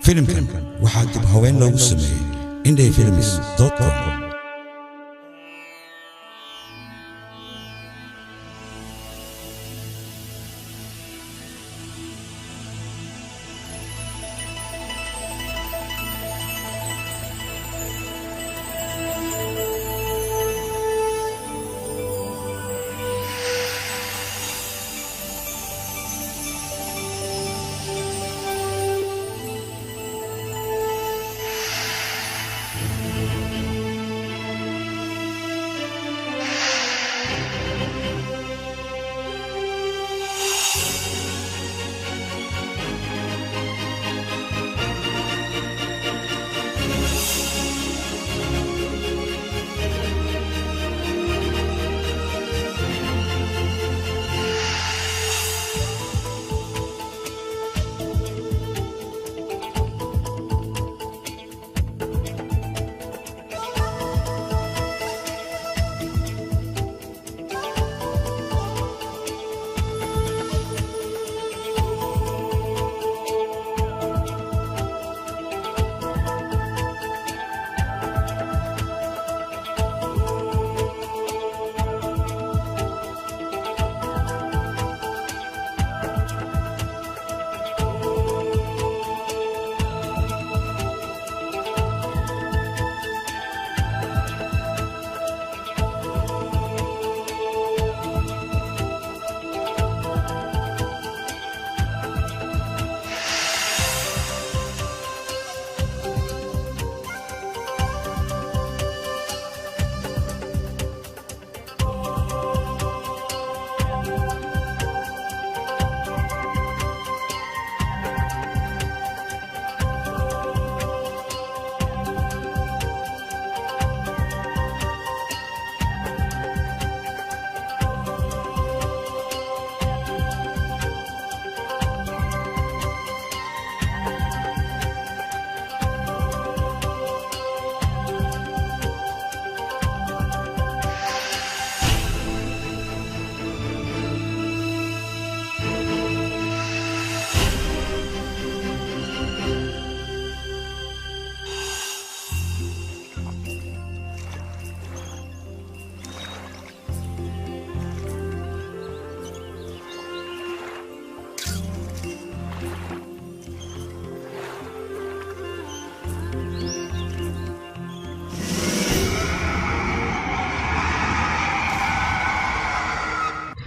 فيلم waxaa dib haween loogu sameeyay indhayfilms.com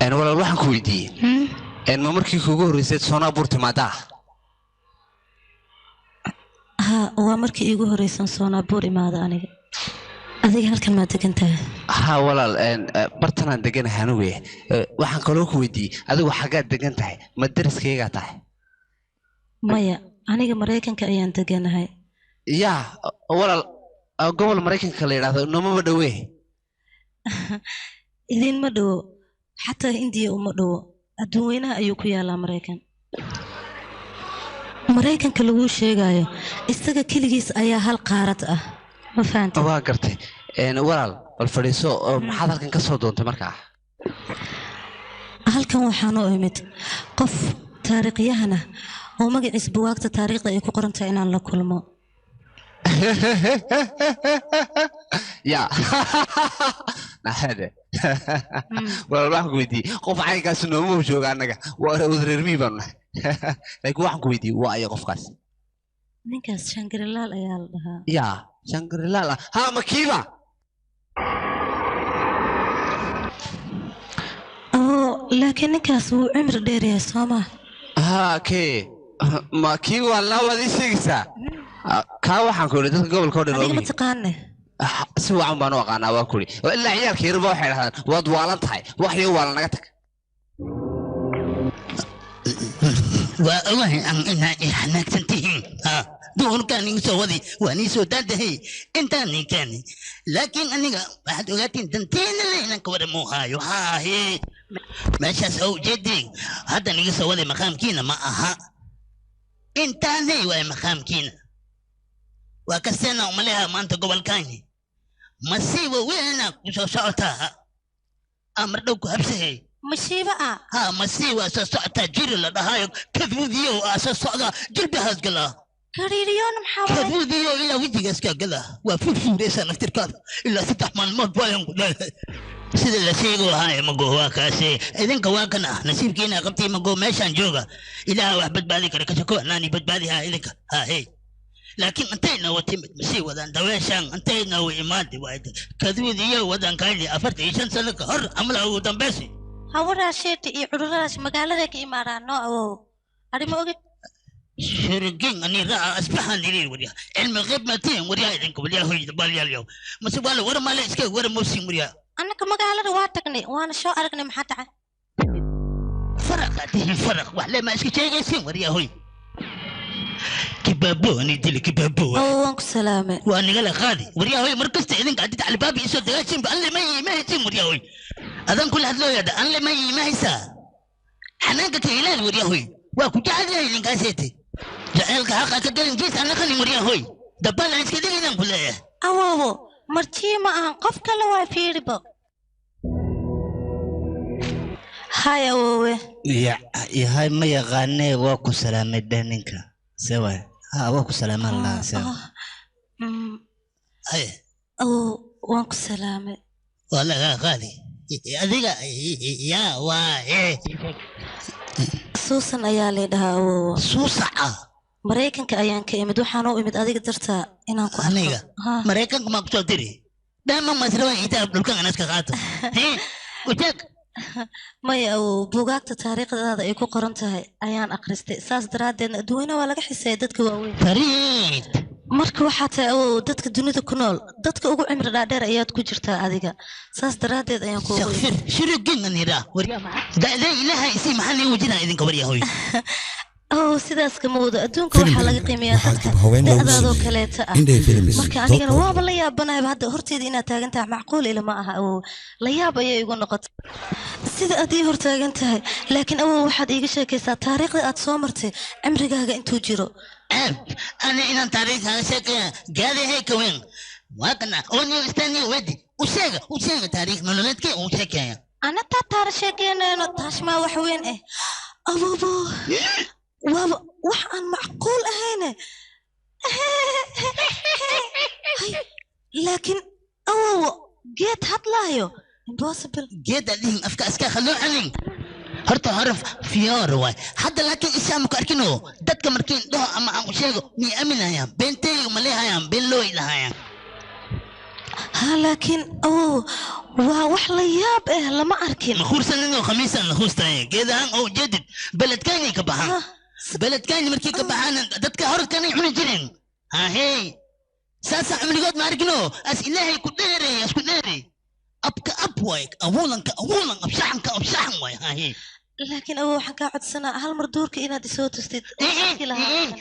أنا ولا الواحد كويدي أنا ما مركي كوجو ريسيت صنع بورتمادا ها ومركي يجو ريسان صنع بورتمادا أنا أذيك هالكلمة تكنتها ها ولا أن برتنا دقن هنوي واحد كلو كويدي هذا وحاجات دقنتها ما درس كي قطعه مايا أنا مريكن كأيان دقن هاي يا ولا قبل مريكن كليرا هذا نوم بدوي إذن مدو حتى إنديا ومدو أدوينا أيوكو يا الأمريكان مريكان كلو شيء استجا كلجيس أيها هالقارة ما فهمت واقرتي إن ولا الفريسو محاضر كان كسودون تمركع هالكان وحنو إمت قف تاريخيهنا وما جلس بوقت تاريخ يكو قرنت إن الله كل ما يا هذا والله كويدي قف عينك اسنو مو جوغ انغا ودريرمي بان لكن واحد كويدي واي قف كاس نينكاس شانغريلا ayaa la dhahaa يا شانغريلا ها مكيبا لكن نينكاس هو عمر dheer yahay Soomaa ها كي مكيبا لا ودي سيغسا ka waxaan ku leeyahay dadka gobolka oo dhan oo ma taqaanay si wacan baan u aqaanaa waa kuli ilaa ciyaalka yarba waxay dhahdaan waad waalan tahay wax yar waa naga tag والله أنا إحنا كنتين دون كان يسوي واني سوداده أنت أني كان لكن أنا بعد وقت تنتين اللي أنا كبر موها يوها هي ماشي أسوي جدي هذا نيسوي مقام كينا ما أها أنت أني ومقام كينا وكسرنا وملها ما أنت قبل كاني مسيبة وينك وشوشتها أمر دوك هبسه مصيبة ها مصيبة سصعت جير لها كذبيو أسصعد جلبها زقلا كاريريون محاولة كذودي إلى وجهك أسكاقلا وفوفو ليس نفتر كذا إلا 6 مالموت بايم سيد اللي سيقو هاي مقو واكاسي إذن كواكنا نسيب كينا قبتي مقو ميشان جوغا إلا وحبت بالي كركشكو ناني بد بالي هاي إذنك هاي لكن أنتينا وتمت مسي ودان دويشان أنتينا وإيمانتي وايد كذودي ودان كايلي أفرت إيشان سلك هر عملا ودان بيسي هورا شيرتي عرراش مقالة كي إمارانو أو أري موجد شرقين أني رأى أسبحان لي وريا علم الغيب ماتين وريا إذنك وريا هوي دبالي اليوم مسبالة ورا ما ليسكي ورا موسم وريا أنا كمقالة رواتكني وأنا شو أرقني محتى فرق هذه فرق وحلا ما اسكي شيء يسين وريا هوي كبابو أنا دي كبابو أوانك سلامة وأنا قال غادي وريا هوي مركزت إذنك قعدت على بابي يسوي دغاشين بقال ما يتم وريا هوي أذن كل هذا يا ده أنا ما يسا حنانك هلال وريا هوي واكو جعل لي إنك أسيتي جعلك حقا كدرين جيس أنا خلي وريا هوي دبال عيس كده إذن كلها أوه مرتي ما قف كلا وفي ربا هاي أوه يا هاي ما يغني واكو سلامة بينك سوا واكو سلامة الله سوا هاي وانك سلامة والله غالي أذيك يا واي سوسن ayaa leedahay suusaca Mareykanka ayaan ka imid waxaan u imid adiga dartaa inaan ku aniga Mareykanka ma ku soo diri dama masrawa inta dhulkan anas ka qaato wajak maya buugaagta taariikhdaada ay ku qoran tahay ayaan akhristay saas daraadeed adduunka waa laga xiseeyay dadka waaweyn fariid marka waxa tahay dadka dunida ku nool dadka ugu cimri dhaadheer ayaad ku jirtaa adiga saas daraadeed ayaan ku shaqfir shirugin anira wariya ma da ilaahay si maxan ii wajina idinka wariya hooy sidaas kama wado adduunka waxa laga qiimeeyaa dadka kaleeta marka anigana waaba la yaabanahay hadda horteeda inaad taagan tahay macquul ila ma aha la yaab ayay igu noqotay sida aad ii hortaagan tahay laakiin waxaad iiga sheekaysaa taariikhda aad soo martay cimrigaaga intuu jiro أنا إن تاريخ شكل جاري هيك وين واقنا أوني استني ودي وشيء تاريخ نولدك وشكل أنا تاريخ شكل أنا تاشما وحوين إيه أبوبو وحن معقول أهينه لكن جيت هطلايو impossible جيت اللي أفكار أسكا خلوه علي هرتا هرف فيار واي حتى لكن إسامك أركنه دتك مركين ده أما شيء مي أمين هيا بنتي وملي هيا بين لوي لهيا لكن وحلياب لما أركن مخور سنة وخميسة نخوص تاني كذا أو جدد بلد كاني كبحان بلد كاني مركي كبحان دتك هرف كاني يحون جرين هي ساسا عمري قد ما أركنه أسئلة كديري أسكديري أبكى أبويك أولاً أبشحن واي هاي لكن حكا عد سنة هالمردورك إنا دي سوت استيد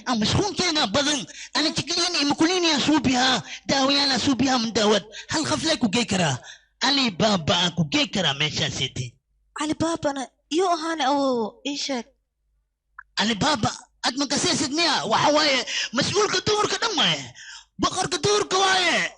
أما شكون كينا بضن أنا تقليني مكوليني أسوبيها داوي أنا أسوبيها من داود هل خفلك وكيكرا علي بابا وكيكرا ميشا سيتي علي بابا أنا يو هانا إيشك علي بابا أدمن كسيسد مياه وحواي مسؤول كدور كدمي بقر كدور كواي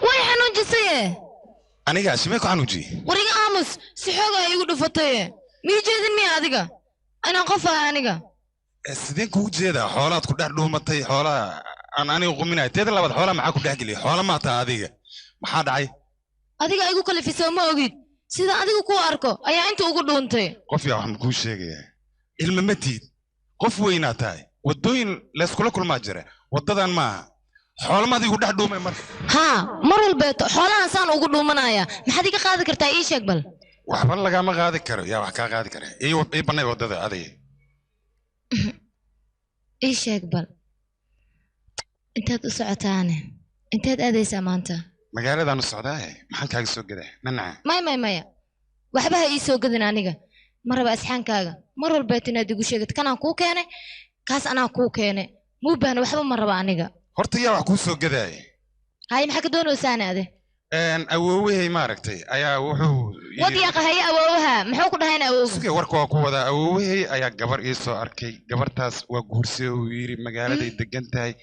way xanuujisay aniga simee ku xanuuji wariga aamus si xoog ay igu dhufatay mii jeedin miya adiga anaa qof ah aniga sideen kugu jeedaa xoolaad ku dhex dhuumatay xoolaa aan aniga quminahay teeda labaad xoolaa maxaa ku dhex geliyay xoola maa taa adiga maxaa dhacay adiga igu kalifisoo ma ogid sida adiga ku arko ayaa inta ugu dhuuntay qof yaa waxaan kuu sheegayaa ilma ma tiid qof weynaa tahay waddooyin layskula kulmaa jira waddadan maaha xoolamaad igu dhex dhuumay marka haa mar walbeeto xoolahan saan ugu dhuumanaya maxaad iga qaadi kartaa ii sheeg bal waxba lagama qaadi karo yaa wax kaa qaadi kara ii bannay waddada adiga ii sheeg bal intaad u socotaane inteed aadaysaa maanta magaaladaan u socdaaye maxaan kaaga soo gadaa nanaca maya waxba ha ii soo gadin aniga مرة أسحان كاغا مرة البيت نادي قشيت كان أكو كانه كاس أنا أكو كانه مو بهنا وحبا مرة بعنيقة horta yaa wax kuu soo gadaayay هاي محك دون وسانة هذه awowahey maaragtay ayaa wuxuu وديقة هي أوها محوك ده هنا أوها iska warka waa ku wadaa awowahey ayaa gabar ii soo arkay gabartaas waa guursay uu yiri magaaladay degan tahay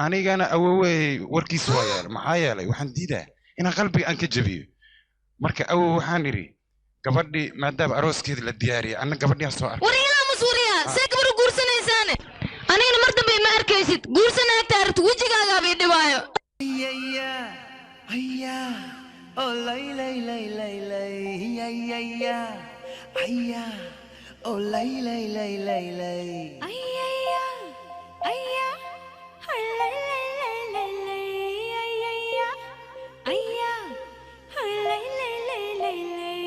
anigana awowahey warkiisa waa yeelay maxaa yeelay waxaan diidaa inaan qalbiga aan ka jabiyo marka awow waxaan iri gabadhii maadaama arooskeeda la diyaariyay anna gabadhiyaa soo arkay وريها مسوريها سيكبر قرصنا إنسانه أنا هنا مرتب ما أركيست قرصنا أكتر توجيك على بيد بايو هيا أو لاي لاي لاي لاي لاي هيا هيا أو لاي لاي لاي لاي لاي هيا هيا لاي لاي لاي لاي هيا هيا لاي لاي لاي لاي لاي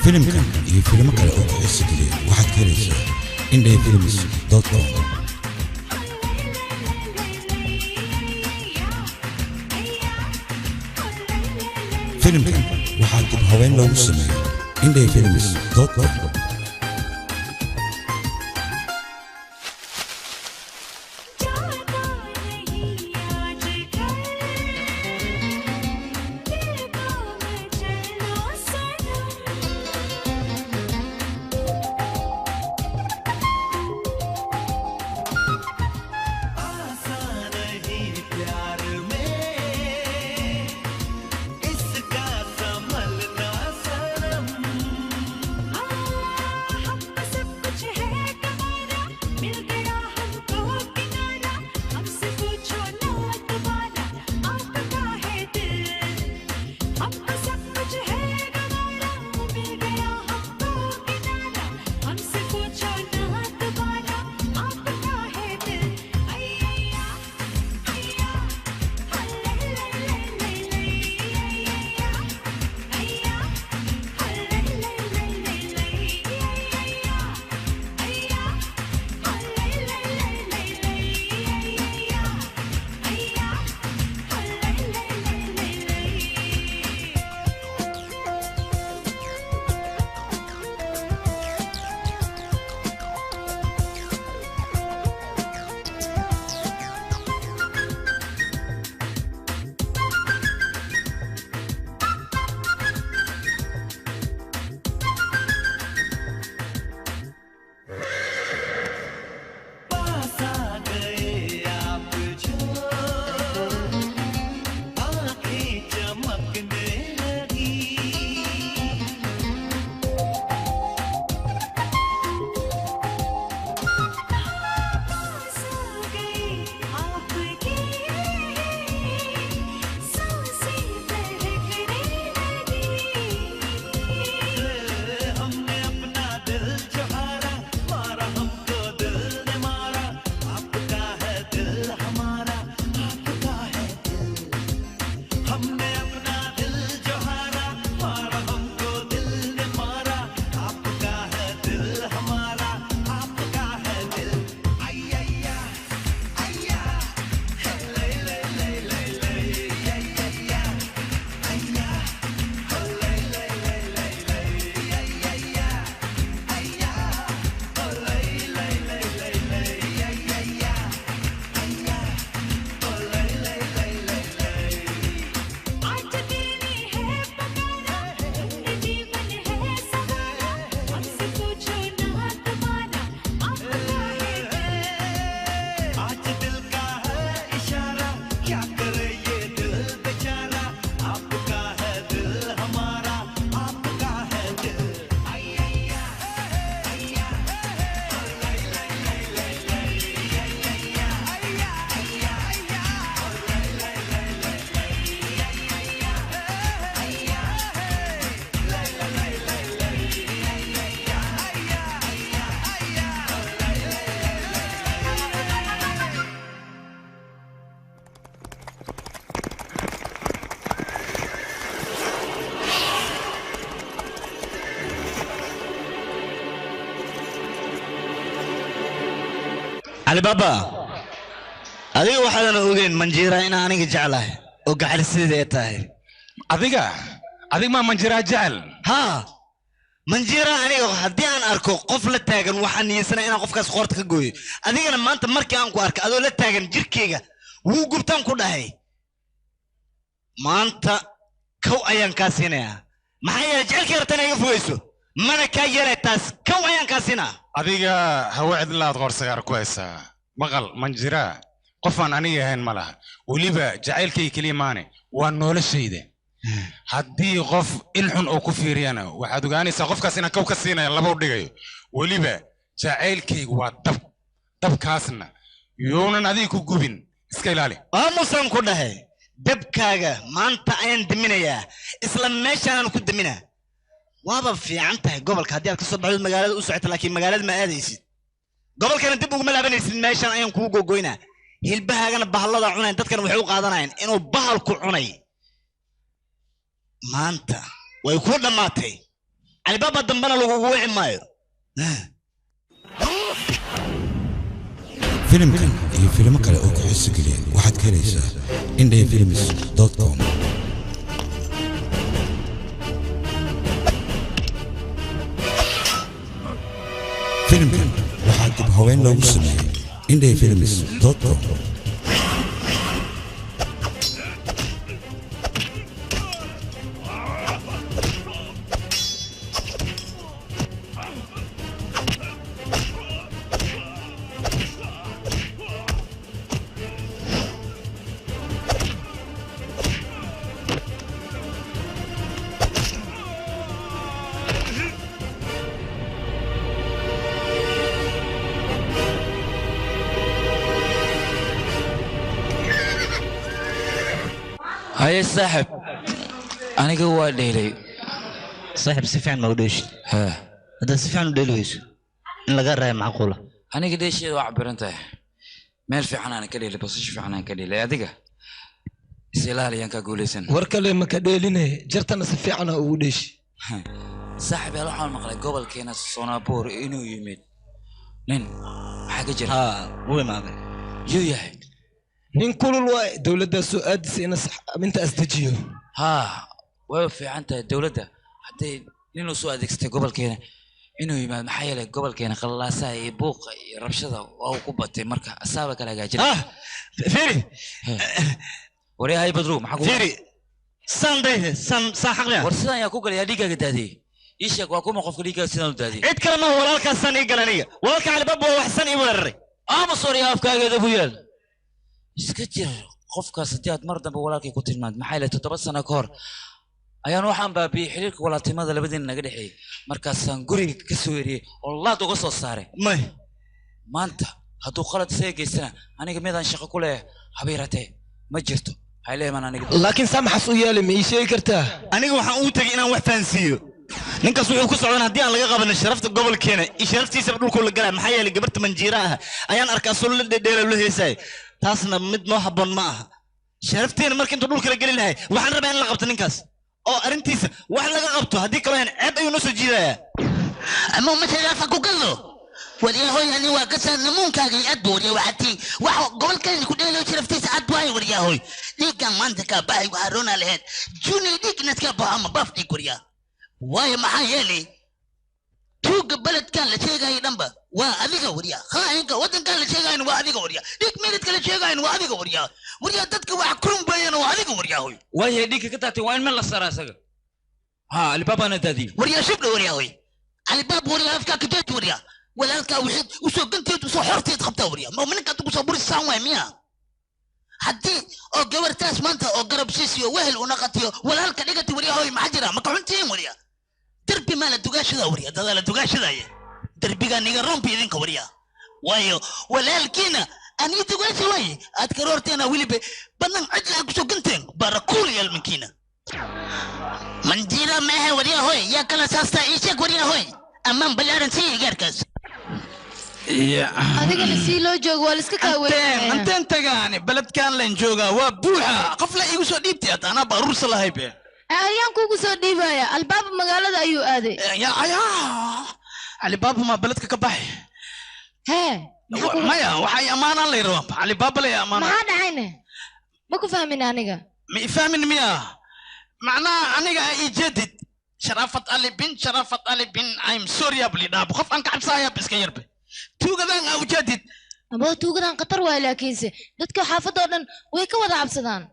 فيلم كان فيلم كان أوكي إسكلي واحد كريسة indefilms.com فيلم كان واحد هوين لو سمي indefilms.com علي بابا أدي واحد أنا أقول منجيرة أنا أنا جعله وقاعد سيدي تاهي أديك ما منجيرة جعل ها منجيرة أنا هدي أنا أركو قفلة تاجن وحني سنة أنا قف كاس خورتك جوي أديك أنا ما أنت مركي أنكو أرك أدول تاجن جركيجا وقبتان كده هاي ما أنت كو أيان كاسينة ما هي جعل كيرتنا يفويسو ما أنا كايرة تاس كو أيان كاسينة أديك هو عد الله تغور سيار كويسة مغل منجيرة قفان أنا هين ملا وليبا جعل كي كلماني وانو الشيء ده هدي قف إلحن أو كفيريانا وحدوغاني سقف كاسينا كو كاسينا يلا بودي وليبا جعل كي دب كاسنا يونا ندي كوجبين إسكيلالي مسلم كده هاي دب كاجا ما أنت أين دمينيا إسلام ماشي أنا كنت دمينه وابا في عنته قبل كهدي القصة بعد المجالات أسعت لكن مجالات ما أديسي قبل كان دب وجمل أبني ماشي أنا أين كوجو جوينا هالبها كان بحلا ضعونا أنت كانوا حقوق عضناين إنه بحال كعناي ما أنت ويكون لما تي على باب الدنبنا لو هو عمايو فيلم كان فيلم كان أوك حس كلين واحد كليسة indefilms.com فيلم كان واحد بهوين لو سمي indefilms.com هاي الصاحب أنا جوا ديلي صاحب سفيان موديش ها هذا سفيان ديلويس إن لقى معقولة أنا قديش وعبر أنت ما في حنان كديلي بس إيش في حنان كديلي أديك سلالي أنك أقول إسن وركلي ما كديليني جرتنا سفيان وديش صاحب يا لحال مقلة قبل كنا صنابور إنه يمد نين حاجة جرا هو ما يو ياهي نين كل الوقت دولة سؤال سينا من تأستجيو ها وفي عنده الدولة حتى لأنه سؤال ديكستي قبل كنا إنه يما محيله قبل كنا خلاصة يبوق ربشة أو كوبتي مركا أصابك على جاجل فيري وري هاي بدرو محكو فيري ساندي ساحقنا ورسنا يا كوكل يا ديكا قدادي إيش يقوى مقف ليكا سنة قدادي عد كلامه ولا لك سنة قلنية ولا لك على باب وحسن يوري مصوري هافكا قد أبويال iskajir qofkaas hadii aad mar dambe walaalkay ku tilmaad maxay leeyahay 7 sano ka hor ayaan waxaan baabiyay xiriirka walaaltinimada labadeen naga dhaxeeyay markaasaan guriga ka soo yeeriyay oo laad uga soo saaray maanta hadduu qalad seegaysana aniga midaan shaqo ku leeyahay habeeratee ma jirto hayleeman aniga laakiin samaxas u yeelay ma ii sheegi kartaa aniga waxaan u tagay inaan wax fahansiiyo ninkaas wuxuu ku socdaan haddii aan laga qaban sharafta gobolkeena sharaftiisa dhulka la galay maxaa yeelay gabarta manjiira ah ayaan arkaa soo la dheedheelo la heesay taasna mid noo habboon ma aha sharafteena markii intuu dhulka la geli lahay waxaan rabaa in la qabto ninkaas oo arrintiisa wax laga qabto haddii kale aan ceeb ayuu noo soo jiidayaa ama ma sharafa ku galo waryahoy ani waa gasan nimunkaaga aad booriyo waxatii wax gobolkeena ku dheelo sharaftiisa aad waay waryahoy dhiigan maanta ka baxay waxa roona lahayd juni dhiignas ka baxo ama baf dhiig waryaa waayo maxaa yeelay tuuga beledkan la sheegayo dhanba waa adiga waryaa khaainka wadankan la sheegayo waa adiga waryaa dhiig meeladka la sheegayo waa adiga waryaa dadka wax kurumbayana waa adiga waryahoy waayo dhiigka ka taatay waa in meel la saaraa isaga ha albaab ana daadi waryaa shibdha waryahoy albaab waryaa afka ka jeed waryaa walaalka wixii u soo ganteed u soo xorteed qabta waryaa ma ninka ku soo burisaan way miya haddii oo gabartaas maanta oo garab siisiyo wehel una qatiyo walaalka dhigati waryahoy ma jira ma ka xuntiin waryaa دربي مال الدقاشة وريا هذا الدقاشة ذا دربي كان يقرون في ذنك وريا وايو ولكن أنا الدقاشة واي أذكرت أنا ويلي بنن عدل أقصو كنتين باركول يا المكينة من جيرا ما هي وريا هوي يا كلا ساستا إيشك وريا هوي أمام بلارن سي غيركاس adiga la sii loo joogo waa la iska kaaweyn anteen tagaani beledkan leen joogaa waa buuxa qofla igu soo dhiibtay ana baruursa lahay be ayaan kugu soo dhiibaya albaabka magaalada ayuu aaday ya ali baaba ma beledka ka baxay hee maya waxay ammaanaan lay rabaan cali baaba lay ammaanaan maxaa dhacayne ma ku fahmin aniga ma ifahmin miya macnaha aniga ay jeedid sharafat ali bin I'm sorry abli dhaab qof aan ka cabsaaya iska yarbe tuugadan aa ujeedid aboo tuugadan qatar waay laakiinse dadka xaafadoo dhan way ka wada cabsadaan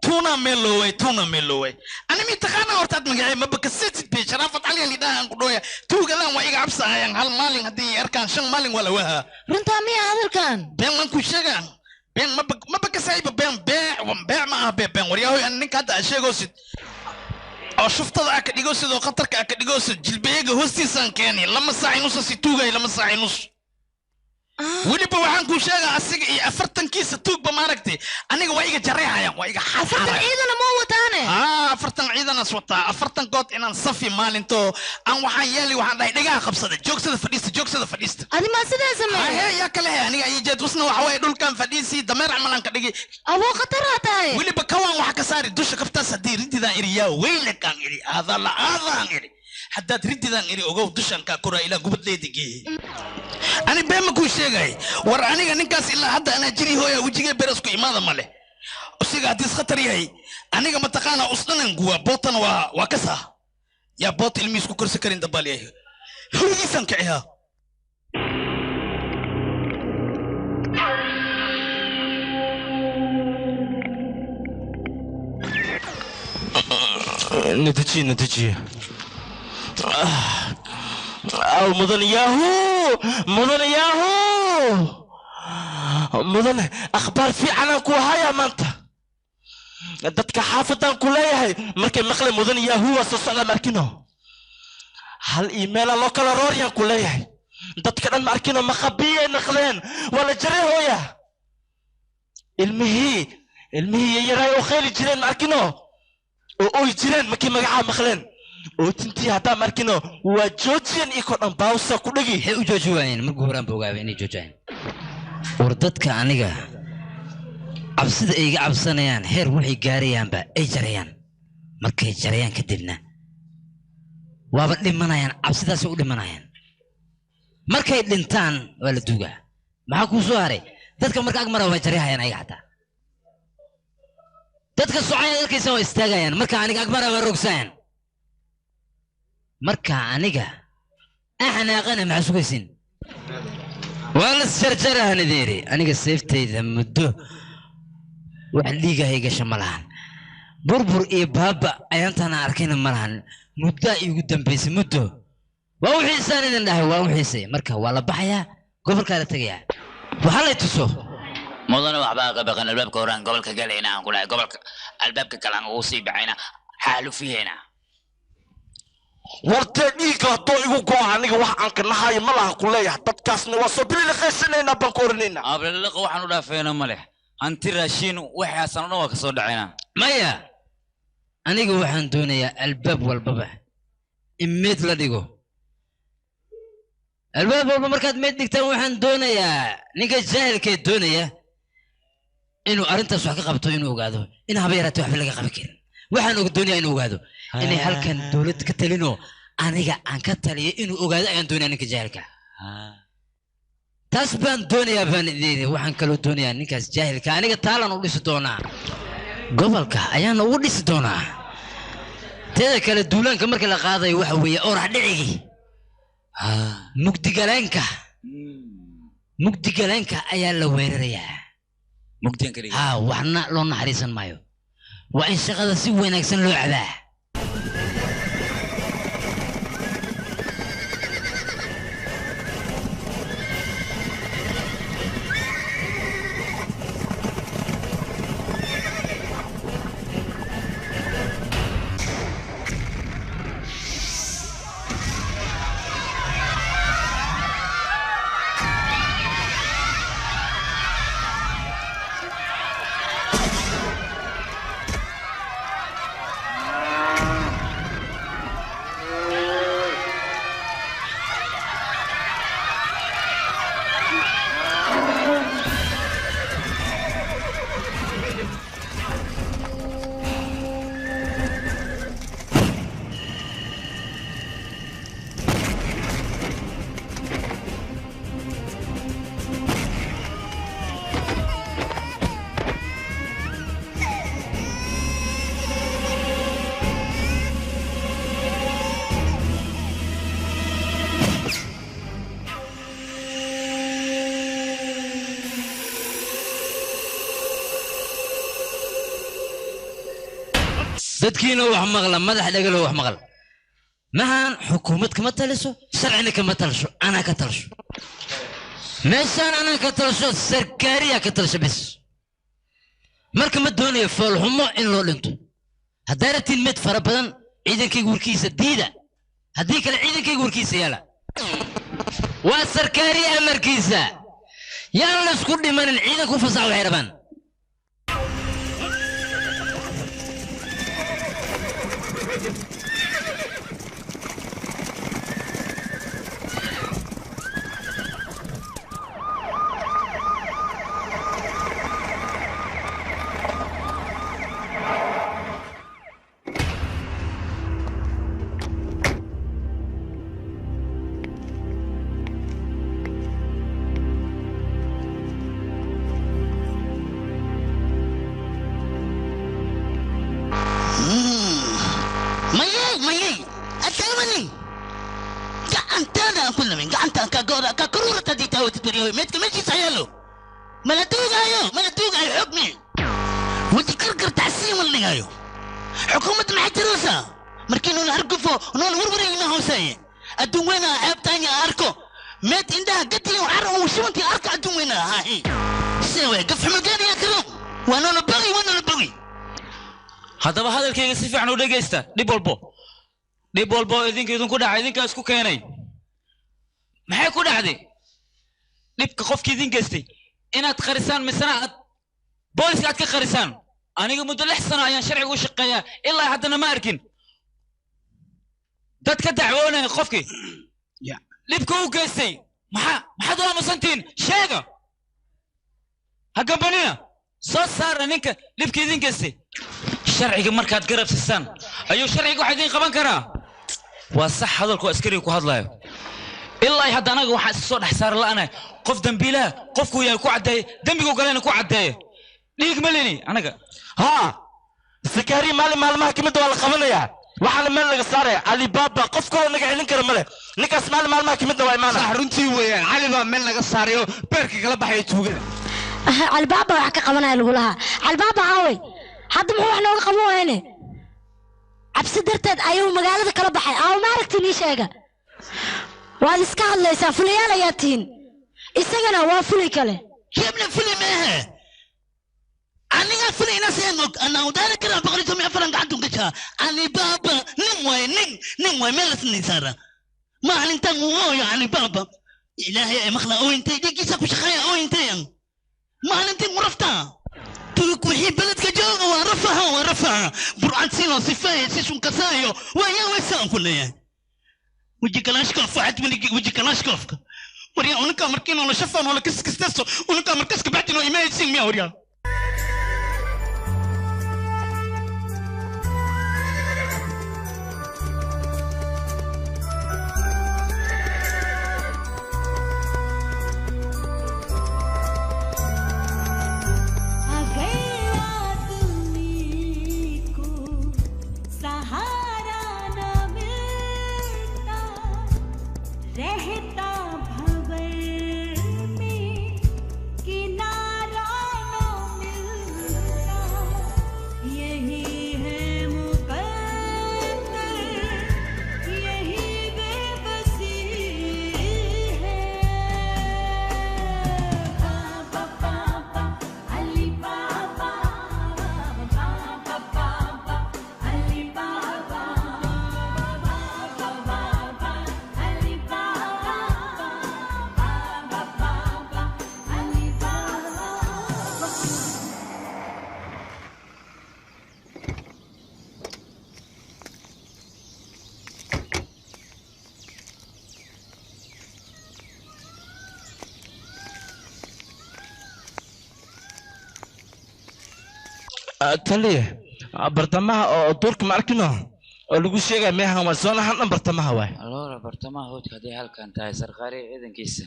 tuna meloway ani mi taqaana hortaad magacay ma bakasid bi sharafat ali li dhahan ku dhooya tuugadan waa iga cabsaayaan hal maalin hadii arkaan shan maalin wala waha runta miya hadalkan been man ku sheegaan been ma bakasayba been ma ah been waryahoy an ninka hadda sheegoosid oo shuftada ka dhigoosid oo qatarka ka dhigoosid jilbeega hoostiisan keenay lama saacin us si tuugay lama saacin us weliba waxaan ku sheegaa asiga iyo 40 kiisa tuugba maaragtay aniga waa iga jareehayaan waa iga xaafada ciidana ma wataane 40 ciidanas wataa 40 good inaan safi maalinto aan waxaan yeeli waxaan dhahay dhagaa qabsada joogsada fadhiista adi ma sidaa sameeyay ya kale aniga ay jeed wasna waxa way dhulkan fadhiisi dameer amalan ka dhigi abo khatar tahay weliba kawan waxa ka saari dusha kabtaas hadii rididaan iriyaa weynakan iri aadaan iri haddaad rididaan iri ogow dushan ka kora ilaa gubadleedigi ani beema ku sheegay war aniga ninkaas ilaa hadda ana jiri hooya wajigay beresku imaada male usiga hadii khatar yahay aniga ma taqaana usdanan guwa botan waa ka saa ya bot ilmiis ku korsi karin dabal yahay hurigiisan kiciya نتجي أو مدن ياهو مدن أخبار في عنا كوهايا مانتا دتك حافظان كلها مركي مقلي مدن ياهو وصصنا ماركينو هل إيميل الله كلا روريا كلها دتك أن ماركينو مخبية نقلين ولا جري هويا المهي يراي وخيلي جرين ماركينو oo jireen markii magaca maqleen oo tintii hada markino waa joojiyan iko dhan baawsa ku dhigi waxay u joojiyeen markuu horaan boogaabay inay joojiyaan war dadka aniga cabsida ay iga cabsanayaan heer waxay gaarayaanba ay jarayaan markay jarayaan kadibna waaba dhimanayaan cabsidaas u dhimanayaan markay dhintaan waa la duugaa maxaa ku soo haray dadka marka agmara waa jarayaan ayaga xataa dadka socodka dadkiisa waa istaagayaan marka aniga agmara waa rogsaan marka aniga axnaaqana ma xasuusin wala sarjarahan deeri aniga seeftayda muddo wax liigahay gasha malahan burbur iyo baaba ayantana arkayna malahan muddo igu dambeysay muddo waa wixii saanidan dhahay waa wixii marka waa la baxaya gobolka la tagaya waxa la tuso مدن وحبا قبقنا الباب كوران قبل كقالينا نقول قبل الباب كلام وصي بعينا حالو فينا warteedii ka too igu go'aaniga wax aan ka nahay malaha kuleeyahay dadkaasna waa soo bilil qeysanaynaa baan koorinayna ablaq waxaan u dhaafeena male anti raashin waxa sanado waa ka soo dhacayna maya aniga waxaan doonayaa albaab walbaba imid la dhigo albaab walba markaad meed dhigtaan waxaan doonayaa ninka jaahilka doonaya inuu arintaas wax ka qabto inuu ogaado in haba yaraatay waxba laga qaban karin waxaan og doonayaa inuu ogaado inay halkan dawlad ka talino aniga aan ka taliyo inuu ogaado ayaan doonayaa ninka jaahilka taas baan doonayaa baan idin waxaan kaloo doonayaa ninkaas jaahilka aniga taalan u dhisi doonaa gobolka ayaan ugu dhisi doonaa teeda kale duulaanka marka la qaadayo waxa weeye orax dhicigi mugdigaleenka ayaa la weerarayaa waxna loo naxariisan maayo waa in shaqada si wanaagsan loo cabaa dadkiina wax maqla madax dhagalo wax maqal mahan xukuumad kama taliso sharcina kama talisho ana ka talisho meeshaan ana ka talisho sarkaariya ka talisho bis marka ma doonayo foolxumo in loo dhinto hadday rabtiin mid fara badan ciidankayga warkiisa diida haddii kale ciidankayga warkiisa yaala waa sarkaari amarkiisa yaan la isku dhimanin ciidanku fasax waxay rabaan متك ماشي سيالو ملتوق حكمي وتكركر تعسيم اللي جايو حكومة محتروسة مركينو نرقفو ونون وروري ما هو سيء الدوينة عيب تاني أركو مات عندها قتلي وعرق وشونتي أركو الدوينة هاي سوي قف مكاني يا كرم وانا نبغي هذا الكيس في عنو دقيستا دي بولبو إذن كودا عايزين كاسكو كيني ما هي كودا عادي dhibka qofkii idin geystay inaad qarisaan misana booliska aad ka qarisaan aniga muddo 6 sano ayaan sharciga u shaqeeyaa ilaa haddana ma arkin dad ka dacwoonaya qofkii dhibka uu geystay maxaad u aamusantiin sheega ha gabanina soo saara ninka dhibka idin geystay sharciga markaad garabsisaan ayuu sharciga wax idin qaban karaa waa sax hadalku askariga ku hadlayo ilaa hadda anaga waxa soo dhaxsaar la'ana qof dambiilaha qofku yaa ku cadeey dambigu galena ku cadeey dhiig malini anaga ha sakari maalmaha kamid waa la qabanaya waxa meel laga saaray ali baba qofkooda naga xilin kara male ninkaas maalmaha kamid waa imaana sax runtii weeyaan ali baba meel laga saarayo beerka kala baxay tuugada ali baba waxa ka qabanaya lagu lahaa ali baba aaway hadda muxuu wax nooga qaban waayne cabsi darteed ayuu magaalada kala baxay aaw ma aragtini sheega waad iska hadlaysaa fulayaal ayaa tihiin isagana waa fulay kale يبنى فيلم ايه انا فيلم ناس انا ودانا كده بقريتهم يفرن قعدوا كده انا بابا نموي ملس نسارة ما انت مو يعني بابا الهي مخلق او انت ديك ساكو شخايا او انت ما انت مرفتا تلك وحي بلدك جوغ ورفها برعان سينو صفاية سيسون كسايو ويا ويسان كلها وجي كلاشكوف واحد من وجي كلاشكوف وريا ونكا مركين ولا شفان ولا كسكس تسو ونكا مركزك بعدين وإيميل سين ميا وريا تليه برتمها أو دورك معركنا lagu sheegay meehan waa soo lahan bartamaha waay aloora bartamaha hoodka hadii halkan tahay sarqaari ciidankiisa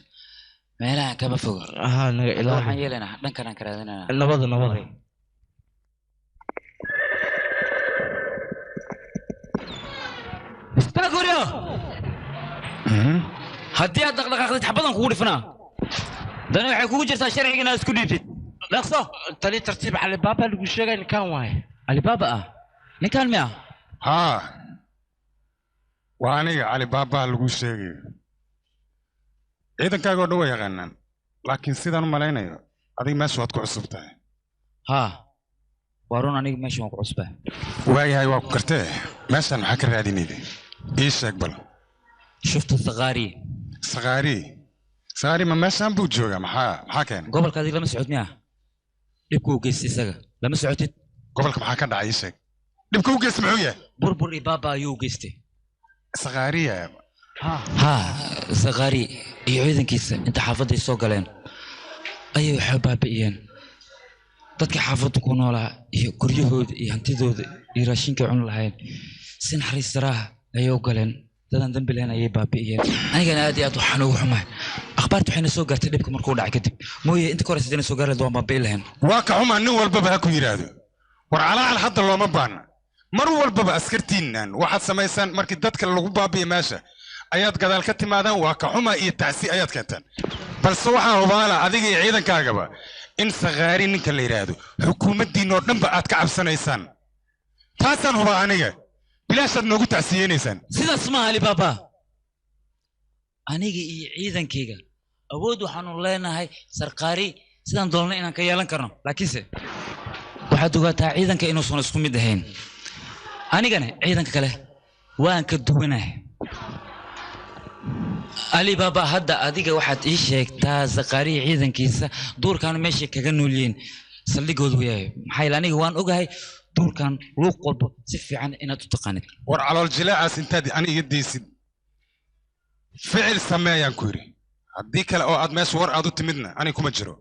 meelaha kaba fog aha naga ilaa waxaan yeelana dhankan ka raadinana nabada istaguriyo hadii aad dhaqdhaqaaqdid xabadan kugu dhifnaa dani waxay kugu jirtaa sharciga isku dhiibtid dhaqso tali tartiib Ali Baba lagu sheegay kan waay Ali Baba ah ninkaan miya haa waa aniga cali baabaa lagu sheegayo ciidankaaga oo dhan way yaqaanaan laakiin sidaan u malaynayo adiga meesha waad ku cusub tahay haa waa run aniga meesha waan ku cusbaa waayahay waa ku kartee meeshaan maxaa ka raadinayday ii sheeg bal shufta saqaari saqaari ma meeshaan buu joogaa maxaa keenay gobolka adiga lama socod miya dhibku u geystay isaga lama socotid gobolka maxaa ka dhacay ii sheeg dhibka u geystay muxuu yahay burbur iyo baaba ayuu u geystay saqaariya haa saqaari iyo ciidankiisa inta xaafadday soo galeen ayay waxay baabi'iyeen dadka xaafadda ku noolaa iyo guryahooda iyo hantidooda iyo raashinkay cuni lahayn si naxariis daraaha ayay u galeen dadaan dambi lahayn ayay baabi'iyeen anigana aad iyo aad waxaan ugu xumahay akhbaarta waxayna soo gaartay dhibka markuu dhacay kadib mooye inta ka horeysa dina soo gaar lahayd waan baabi'i lahayn waa ka xumaa nin walbaba ha ku yidhaahdo war calaacal hadda looma baana mar walbaba askartiinnan waxaad samaysaan markii dadka lagu baabi'iyo meesha ayaad gadaal ka timaadaan waa ka xuma iyo tacsi ayaad keentaan balse waxaa hubaala adiga iyo ciidankaagaba in saqaari ninka la yidhaahdo xukuumaddiinoo dhanba aad ka cabsanaysaan taasaan hubaa aniga bilaashaad noogu tacsiyeynaysaan sidaas maaha ali baaba aniga iyo ciidankayga awood waxaanu leenahay sarqaari sidaan doolna inaan ka yeelan karno laakiinse waxaad ogaataa ciidanka inuusan isku mid ahayn anigana ciidanka kale waan ka duwanahay ali baaba hadda adiga waxaad ii sheegtaa saqaariya ciidankiisa duurkan meeshay kaga noolyihiin saldhigoodu yahay maxaa yeele aniga waan ogahay duurkan luuq walba si fiican inaad u taqaanid war calool jilaacaas intaad ani iga daysid ficil sameeyaan ku yidhi haddii kale oo aad meesha war aad u timidna ani kuma jiro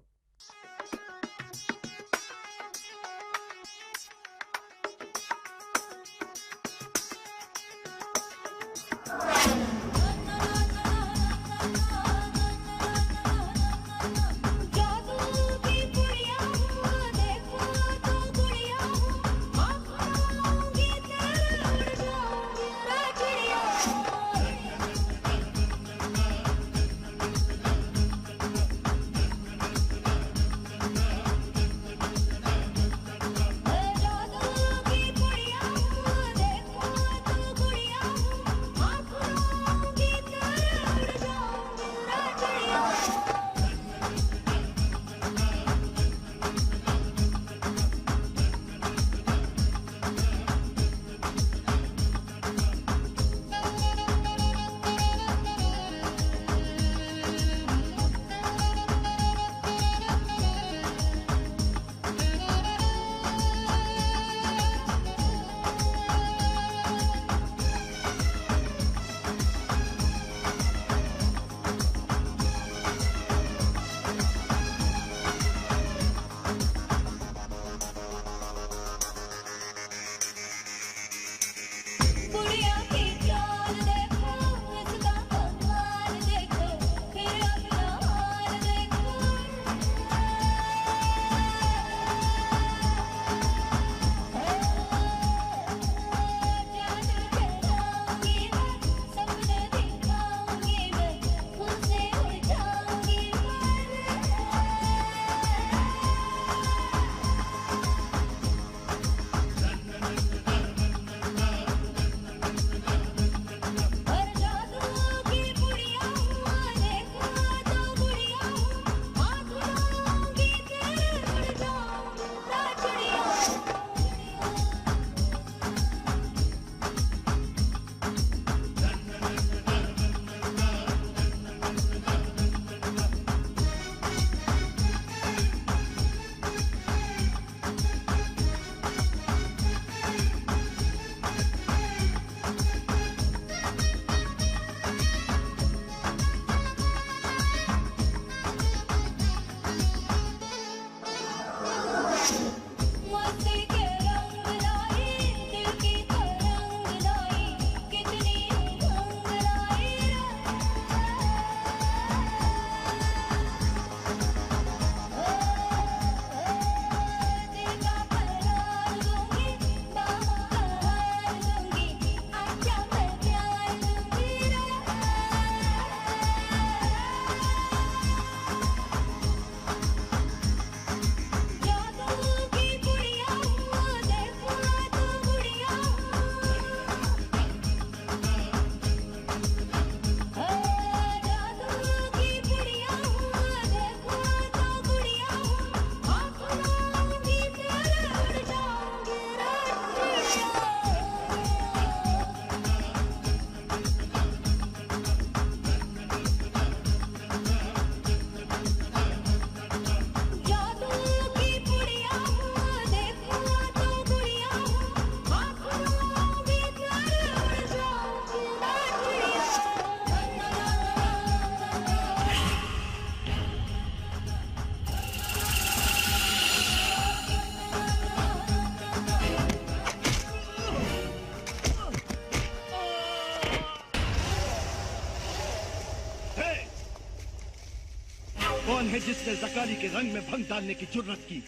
कौन है जिसने जकारी के रंग में भंग डालने की जुर्रत की?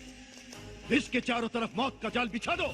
इसके चारों तरफ मौत का जाल बिछा दो।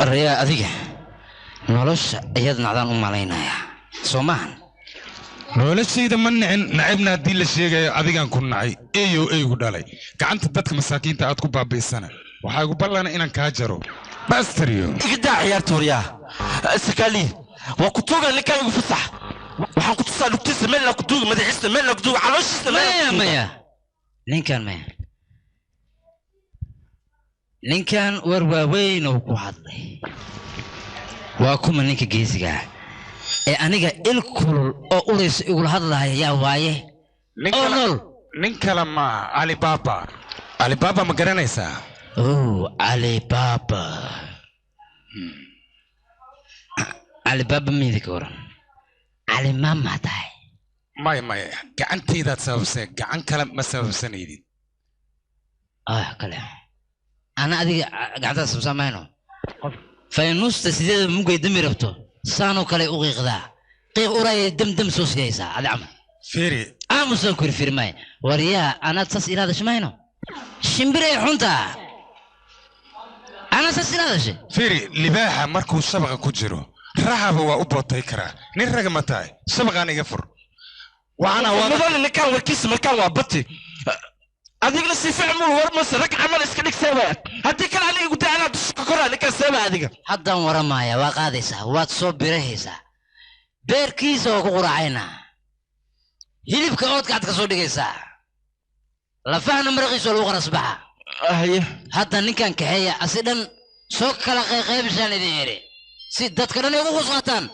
Arya adiga nolosha ayad nacdaan u malaynaya Soomaan noloshayda ma nicin nacibna hadii la sheegayo adigan ku nacay eeyo eeygu dhalay gacanta dadka masaakiinta aad ku baabiisana waxa ugu ballan inaan ka jaro bastariyo igda ciyaartooriya sakali waa ku tuuga ninkan igu fasax waxaan ku tusaa lugtiisa meel la ku tuuga madaxiisa meel la ku tuuga calooshiisa maya ninkan war waaweyn oo ku hadlay waa kuma ninka geesiga ee aniga il kulul oo uleys igu hadlaaya yaa waaye nin kala ma Alibaba ma garanaysaa Alibaba midka waran Alimama tahay maya gacantayda sababsay gacan kale ma sababsanaydid kale أنا أدي قاعد أسمع منه فينوس تسديد ممكن يدمي ربطه سانو كله أوغي غدا قيق أوراي دم سوس جايسا هذا عم فيري مسوي كل فيرماي وريا أنا تسأل هذا شماينه شمبري حنتا أنا تسأل هذا شيء فيري لباها مركو سبقة كجرو رهب وأبوط هيكرا نرجع متاي سبقة أنا يفر وأنا والله اللي كان وكيس مكان وابتي هذيك اللي في عمر ورمس رك عمل اسكنك سوا هذيك اللي علي قلت انا تشكرها لك سوا هذيك حدا ورا مايا وقادسه واتسوب برهيسا بيركيس او قرعينا هيلبك اود قاعد كسو دغيسا لا فهم مرقيس لو قرصبها حتى نكان كحيا اسدن سو كلا قيبسان ديري سي ددكن ايغو قسقاتان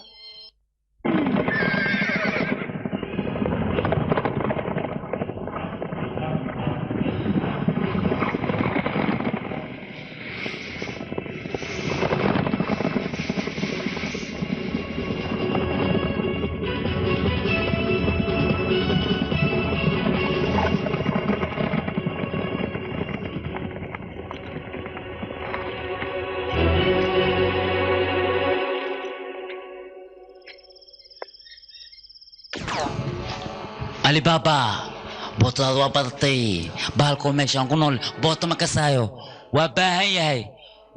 Alibaba bootada waa badatay bahalkoo meeshaan ku nool boota ma kasaayo waa baahan yahay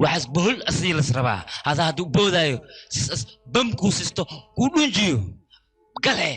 waxaas bohol asii las rabaa hadaa hadduu boodaayo sisas bam kuu sisto kuu dhunjiyo gale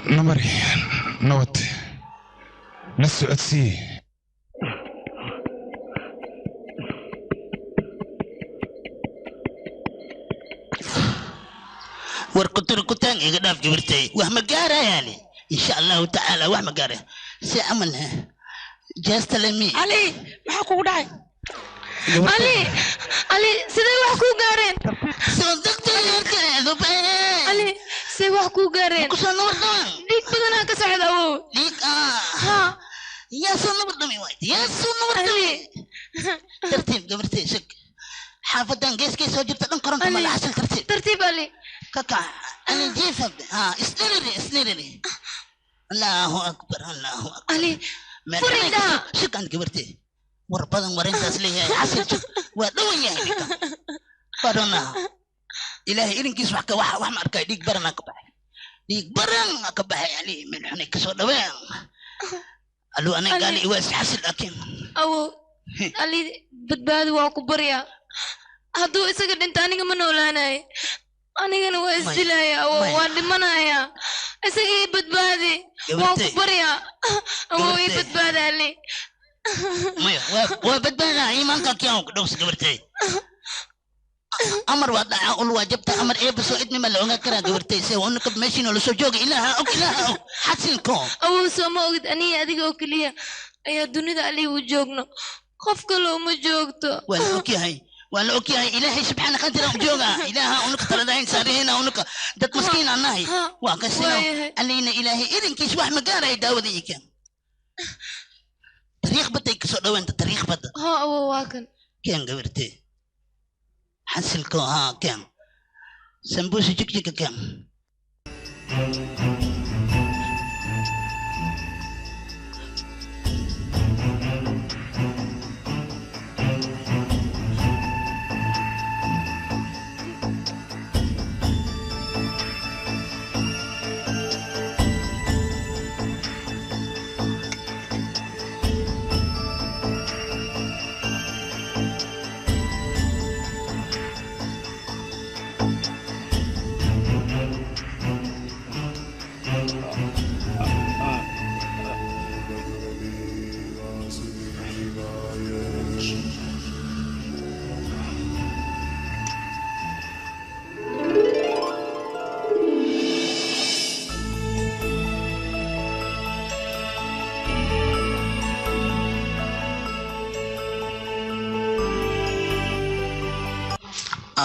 نمري نوت نسو أتسي وركتر كتان يقدر جبرتي وهم جارة يعني إن شاء الله تعالى وهم جارة سأعملها جاست لمي علي ما حكوا داعي علي سيدي وحكوا جارين صدقت يا ذوبان علي سيدي وحكوا جارين كسر نور دم ديك بدنا كسحد أبو ديك ها يا سنور دمي وايد يا سنور دمي ترتيب جبرتي شك حافظان جيس كيس وجبت لهم كرنت ما حصل ترتيب علي كاكا أنا جيفة ها اسنيرني الله أكبر الله أكبر علي فريدة شك عند جبرتي وربنا ورين تسليه حصل شك ودوية هيك بدونا إلهي إنك يسمع كواحد ما أركي ديك برنا كبح يعني من حنا كسر دوام قالوا أنا قال لي واسع حصل أكيم أو علي بدباد وأكبريا هادو إسقى دنتاني كمان ولا أنا كان واسدلايا أو وادمنايا إسقى بدبادي وأكبريا أو بدباد علي مايا وبدبانا إيمانك كيان دوس قبرتي أمر وضع أقول واجبت أمر إيه بس وإدني ملعونة كرا قبرتي سوى أنك بمشين ولا سجوج إلها أو حسنكم أو سما وقت أني أديك أكليا أي الدنيا علي وجوجنا خف كلو مجوجته ولا أوكي هاي إلهي سبحانه خاطر وجوجا إلها أنك تردين سارينا أنك دت مسكين عناهي وكسينا علينا إلهي إذن كيس واحد مقارا يداود يكان تاريخ بدك سؤال أنت تاريخ بدك ها أو واكن كان قبرتي حسلكو ها كان سمبوسي جيك كان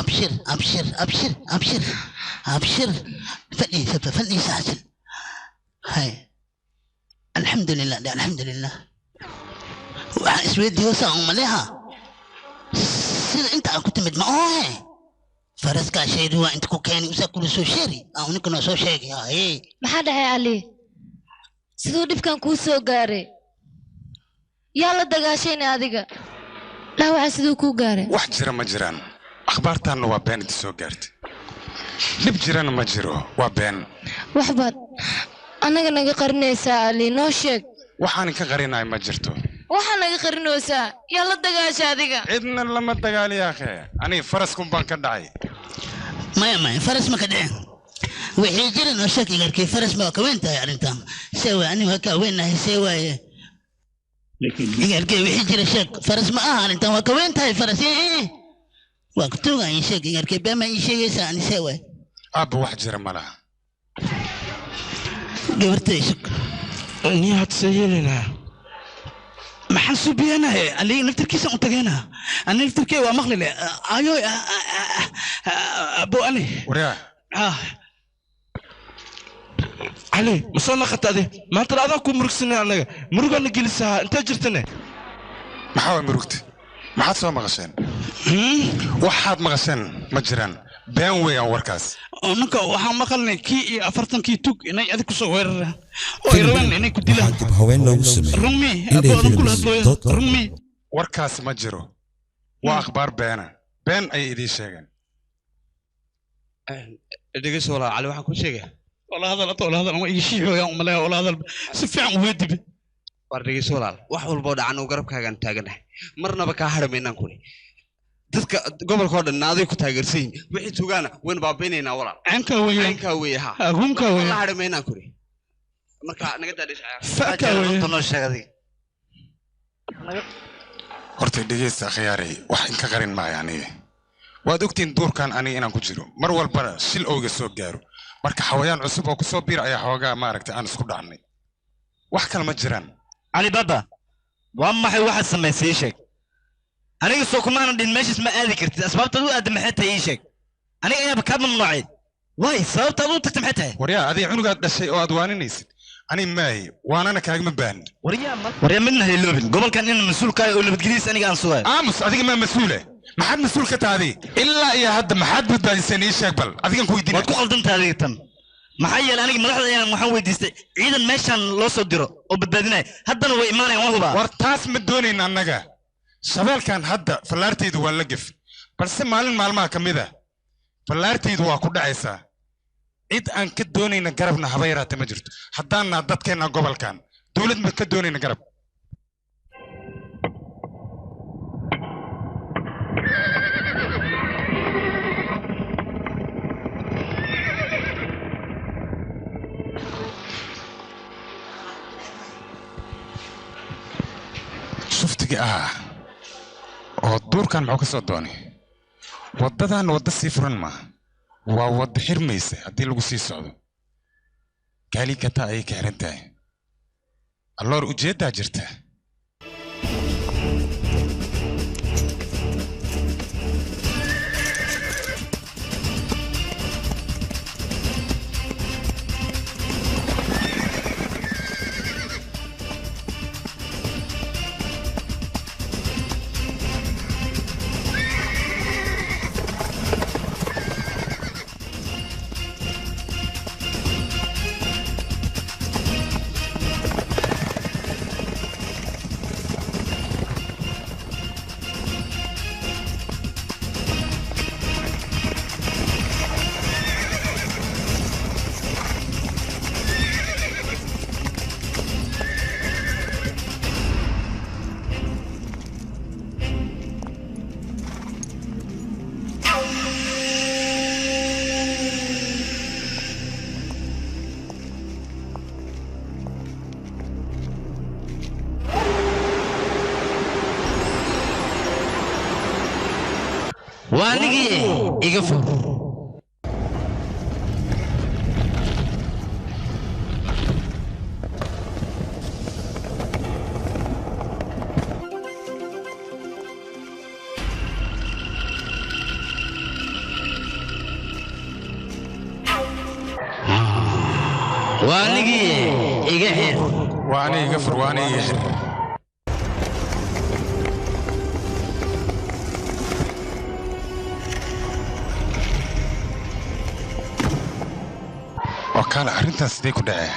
أبشر أبشر أبشر أبشر أبشر فلي ساعة هاي الحمد لله ده الحمد لله واسود يوسع مليها سير أنت كنت مدمعوه فرسك شيء هو أنت كوكاني وسكول سو شيري أو نكون سو شيء هاي ما حدا هي علي sidoo dhibkan kuu soo gaaray yaa la dagaashayna adiga dhaawaca siduu kuu gaaray wax jira ma jiraan akhbaartaanna waa been inta soo gaartay dhib jirana ma jiro waa been waxbaad annaga naga qarinaysaa ali noo sheeg waxaan ka qarinaay ma jirto waxaa naga qarinaysaa yaa la dagaasha adiga cidna lama dagaali yaakhe ani faraskun baan ka dhacay maya faras ma ka dhicin wixii jiran oo shaki garkii faras ma ka weyn tahay arrintan sewa ani waa ka weynahay sewaaye garkii wixii jira sheeg faras ma aha arrintan waa ka weyn tahay faras waa ku tuugayn sheeg garkii bema ii sheegaysaa ani sewaaye aabba wax jira ma laha gabartay shuk ni had sayeelina maxaan suubiyanahay ali naftirkiisa u tageena ani naftirkee waa maqlile ayo abo ali wariyaa علي مصنع خطادي ما ترى هذا كم مركزنا أنا مرقا نجلسها أنت جرتنا ما حاول مرقت ما حد سوى مغشان واحد مغشان مجران بين ويا وركاس أنك وحنا مقلنا كي أفرتن كي توك إني أذكر صور ويروان إني كديلا رمي رمي وركاس مجرو وأخبار بينا بين أي إدي شيئا إدي سولا على واحد كل شيء والله هذا الأطول هذا ما يشيح يا أم الله والله هذا سفيع ويدي وردي سولال وحول بود عنو قرب كاغان تاغنه مرنا بكا حرمينان كوني dadka gobolkooda naaday ku taageersan wixii tugaana weyn baabeynayna walaal anka weey ha runka weey la xarmeynaa kuri marka naga daadishaa faka weey tono sheegadi horta dhigeysta khiyaaray wax in ka qarin ma yaani waad ogtiin duurkan ani inaan ku jiro mar walba shil ooga soo gaaro marka xawayaan cusub oo ku soo biir ayaa xoogaa maaragtay aan isku dhacnay wax kale ma jiraan ali baba waa maxay waxa sameysay sheeg aniga soo kuma aan dhin meeshis ma aadi kartid asbaabta uu aad maxay tahay sheeg aniga ayaa ka mamnuucay way sababta uu tagtay maxay tahay wariyaa adii cunugaad dhashay oo aad waaninaysid ani maay waanana kaagama baahan wariyaa midna heeloobin gobolkan in mas'uulka oo nabadgelyada aniga aan sugayo aamus adiga ma mas'uule maxaad mas'uul ka tahay ilaa iyo hadda maxaad badbaadisay ii sheeg bal adigan ku weydiin waad ku qaldan tahay tan maxay yeelay aniga madaxda ayaan waxaan weydiistay ciidan meeshan loo soo diro oo badbaadinay haddana way imaanayaan wahuba war taas ma doonayna annaga shabeelkan hadda fallaartaydu waa la gef balse maalin maalmaha ka mid ah fallaartaydu waa ku dhacaysaa cid aan ka doonayna garabna haba yaraatee ma jirto haddaanna dadkeenna gobolkan dowlad ma ka doonayna garab shuftiga oo duurkan muxuu ka soo doonay waddadan wadda sii furan maaha waa wadda xirmaysa haddii lagu sii socdo gaali kataa ayay ka xiran tahay alloor ujeeddaa jirta وانيجي يقفل وانيجي يجحر واني يغفر واني يحر وكان أرنتاس ديكو داعي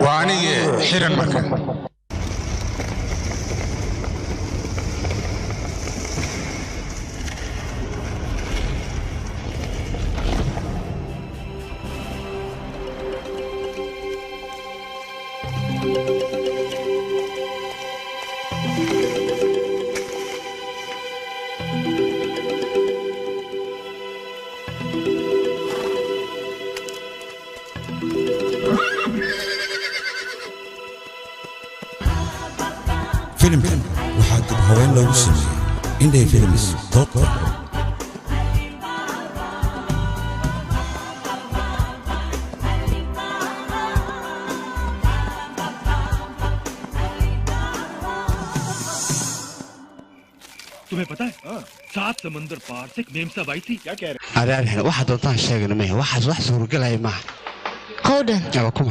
واني حيران مركب فيلم وحاجب هوين لو سمي إندي فيلمز دوت तुम्हें पता है 7 समंदर पार से एक मेम साहब आई थी क्या कह रहे अरे अरे واحد وطن شيء ما واحد سورقل هاي ما قودن يا كم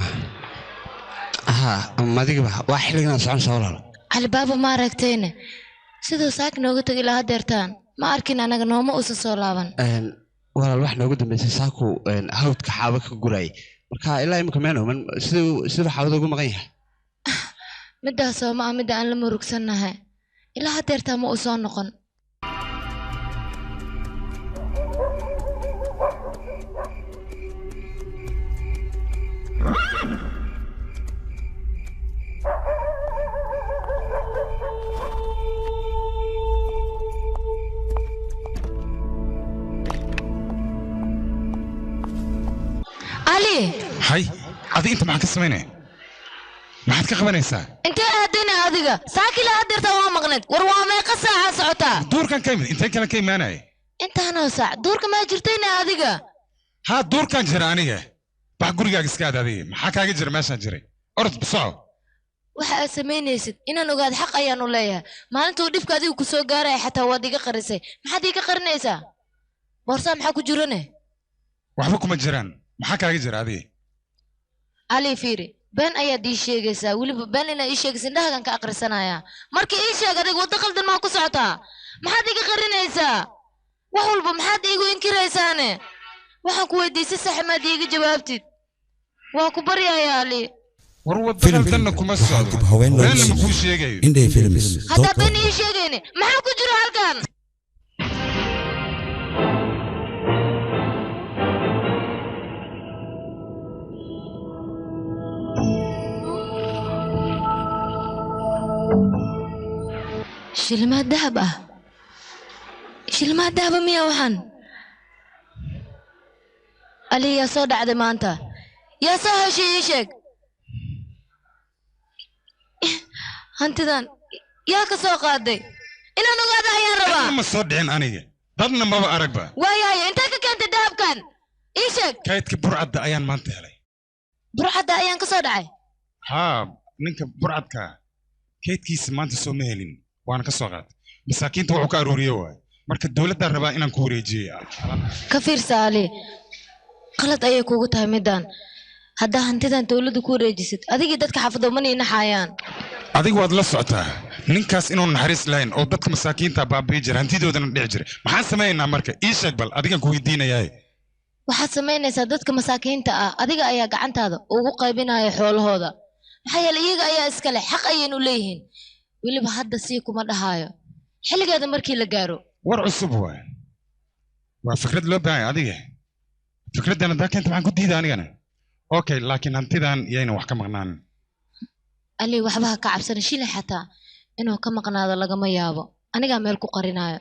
ها ما ديك واحد لقينا سعان صورة علي بابا ما ركتينه sidoo saak nooga tagay ilaa hadeertaan ma arkin anaga nooma uusan soo laaban walaal wax noogu dambeysay saaku hawdka xaaba ka guray marka ilaa imika meen man sidoo xaabada ugu maqan yahay midaas oo ma ah mid aan la murugsanahay ilaa hadeertaan ma uu soo noqon علي هاي هذه انت معك السمينه ما حد كقبنيسا انت هدينا هذيك ساكي لا هدرت waa maqnad war waa meeqa saaca socotaa duurkan ka yimid inta kale ka imaanay inta ana saac duurka ma jirtayna adiga ha duurkan jira aniga bax gurigaaga iska aadaaday maxaa kaaga jira meeshan jiray orod bisoo waxa aad samaynaysid inaan ogaad xaq ayaan u leeyahay maalintuu dhibka adigu ku soo gaaraya xataa waad iga qarisay maxaad iga qarinaysaa boorsaa maxaa ku jirane waxba kuma jiraan maxaa kaaga jira adiga ali fiiri been ayaad ii sheegaysaa weliba been inaad ii sheegaysa indhahagan ka aqrisanayaa markii ii sheeg adiga waddo qaldan maa ku socotaa maxaad iga qarinaysaa wax walba maxaad iigu inkiraysaane waxaan ku weydiisay sax maad iiga jawaabtid waa ku baryayaa ali war waddo qaldanna kuma socdo been lama kuu sheegayo Indie Films haddaa been ii sheegayne maxaa ku jira halkan shilimaad dahab ah shilimaad dahaba miya waxaan ali yaa soo dhacday maanta yaa soo heshay ii sheeg hantidan yaa ka soo qaaday inaan ogaada ayaan rabaa ma soo dhicin aniga dadna maba aragba waayahay intee ka keentay dahabkan ii sheeg kaydka burcadda ayaan maanta helay burcadda ayaan ka soo dhacay haa ninka burcadka kaydkiisa maanta soo ma helin waana ka soo qaatay masaakiinta wuxuu ka arooriye waay marka dowladdaa rabaa inaan ku wareejiyey ka fiirsa ali qalad ayay kugu tahay midaan haddaa hantidan dowladda ku wareejisid adigii dadka xaafado ma niinaxayaan adigu waad la socotaa ninkaas inuu naxariis lahayn oo dadka masaakiinta baabi'i jira hantidoodana dhici jiray maxaan samaynaynaa marka ii sheeg bal adigan ku weydiinayaa waxaad samaynaysaa dadka masaakiinta ah adiga ayaa gacantaada ugu qaybinaya xoolahooda maxaa yeelay iyaga ayaa iskale xaq ayaynu leeyihiin weliba hadda sii kuma dhahaayo xilligeeda markii la gaaro war cusub waay waa fikrad loo baahay adiga fikraddan haddaa keenta maxaan ku diida anigana okay laakiin hantidan yayna wax ka maqnaan ali waxba ha ka cabsana shilay xataa inuu ka maqnaado lagama yaabo anigaa meel ku qarinayo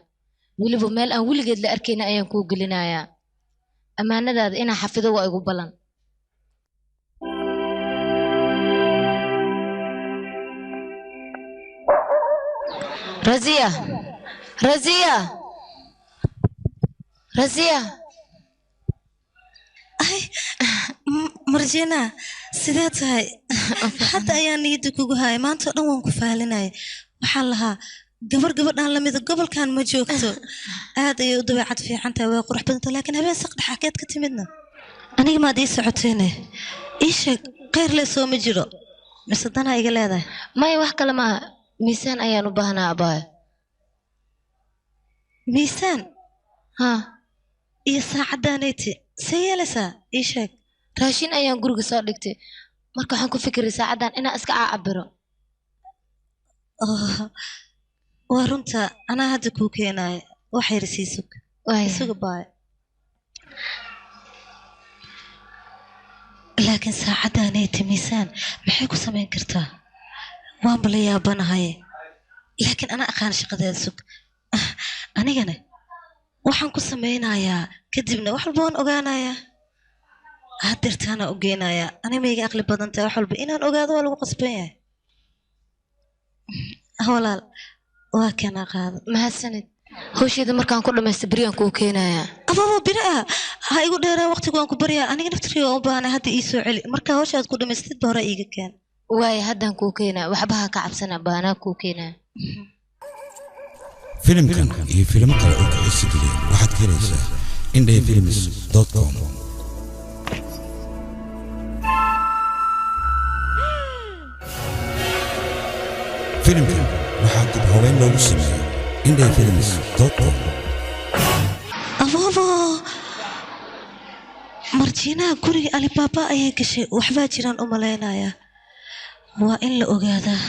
weliba meel aan weligeed la arkayna ayaan kuu gelinayaa ammaanadaada inaa xafido waa igu ballan raziya raziya raziya ay marjina sidee tahay hadda ayaa niyadda kugu haya maanta oo dhan waan ku faalinaya waxaan lahaa gabadhaan lamida gobolkan ma joogto aad ayay u dabeecad fiican tahay waa qurux badanta laakiin habeen saq dhaxakeed ka timidna aniga maad ii socotayne ii sheeg khayr le soo ma jiro mise danaa iga leedahay maya wax kale maaha miisaan ayaan u baahnaa abaayo miisaan haa iyo saacaddaanayti see yeelaysaa ii sheeg raashin ayaan guriga soo dhigtay marka waxaan ku fikiray saacaddan inaan iska caabiro waa runta anaa hadda kuu keenaaya waxay rasii sug isuga baaya laakiin saacaddaanayti miisaan maxay ku samayn kartaa waanba la yaabanahay laakiin anaa aqaan shaqadeeda sug anigana waxaan ku samaynayaa kadibna wax walba waan ogaanayaa hadeertaana u geynayaa animayga aqli badan tahay wax walba inaan ogaado waa lagu qasban yahay walaal waa kanaa qaado mahadsanid hawsheeda markaan ku dhamaysta beryaan kuu keenayaa ababa biri ah ha igu dheeraan waqtigu waan ku baryaa aniga naftirkeyga u baahnay hadda ii soo celi marka hawshaad ku dhamaystidba hore iiga keen waaye haddaan kuu keenaa waxba ha ka cabsana baanaa kuu keenaa filimkan iyo filimo kale oo kicisi geliyay waxaad ka helaysaa indhayfilms.com filimkan waxaa dib haween loogu sameeyey indhayfilms.com ababa marjiinaha guriga alibaaba ayay gashay waxbaa jiraan u malaynayaa waa in la ogaadaa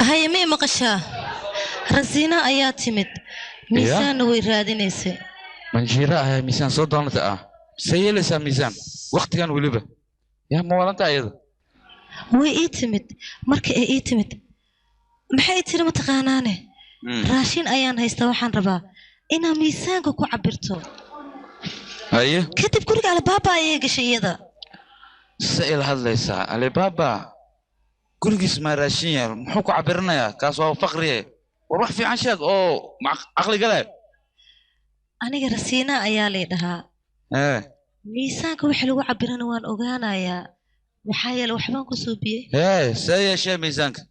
haye may maqashaa rasiina ayaa timid miisaanna way raadinaysay manjiira ayaa miisaan soo doonata ah see yeelaysaa miisaan waktigan weliba yaa mawalanta ayada way ii timid marka ay ii timid maxay tiri mataqaanaane raashin ayaan haystaa waxaan rabaa inaa miisaanka ku cabirto haye kadib guriga alibaaba ayay gashay iyada se ila hadlaysaa alibaaba gurigiis maa raashin yaal muxuu ku cabiranayaa kaas waa faqriye war wax fiican sheeg oo caqliga leh aniga rasiina ayaa lay dhahaa miisaanka wixii lagu cabirana waan ogaanayaa maxaa yeele waxbaan ku suubiyey hee see yeeshee miisaanka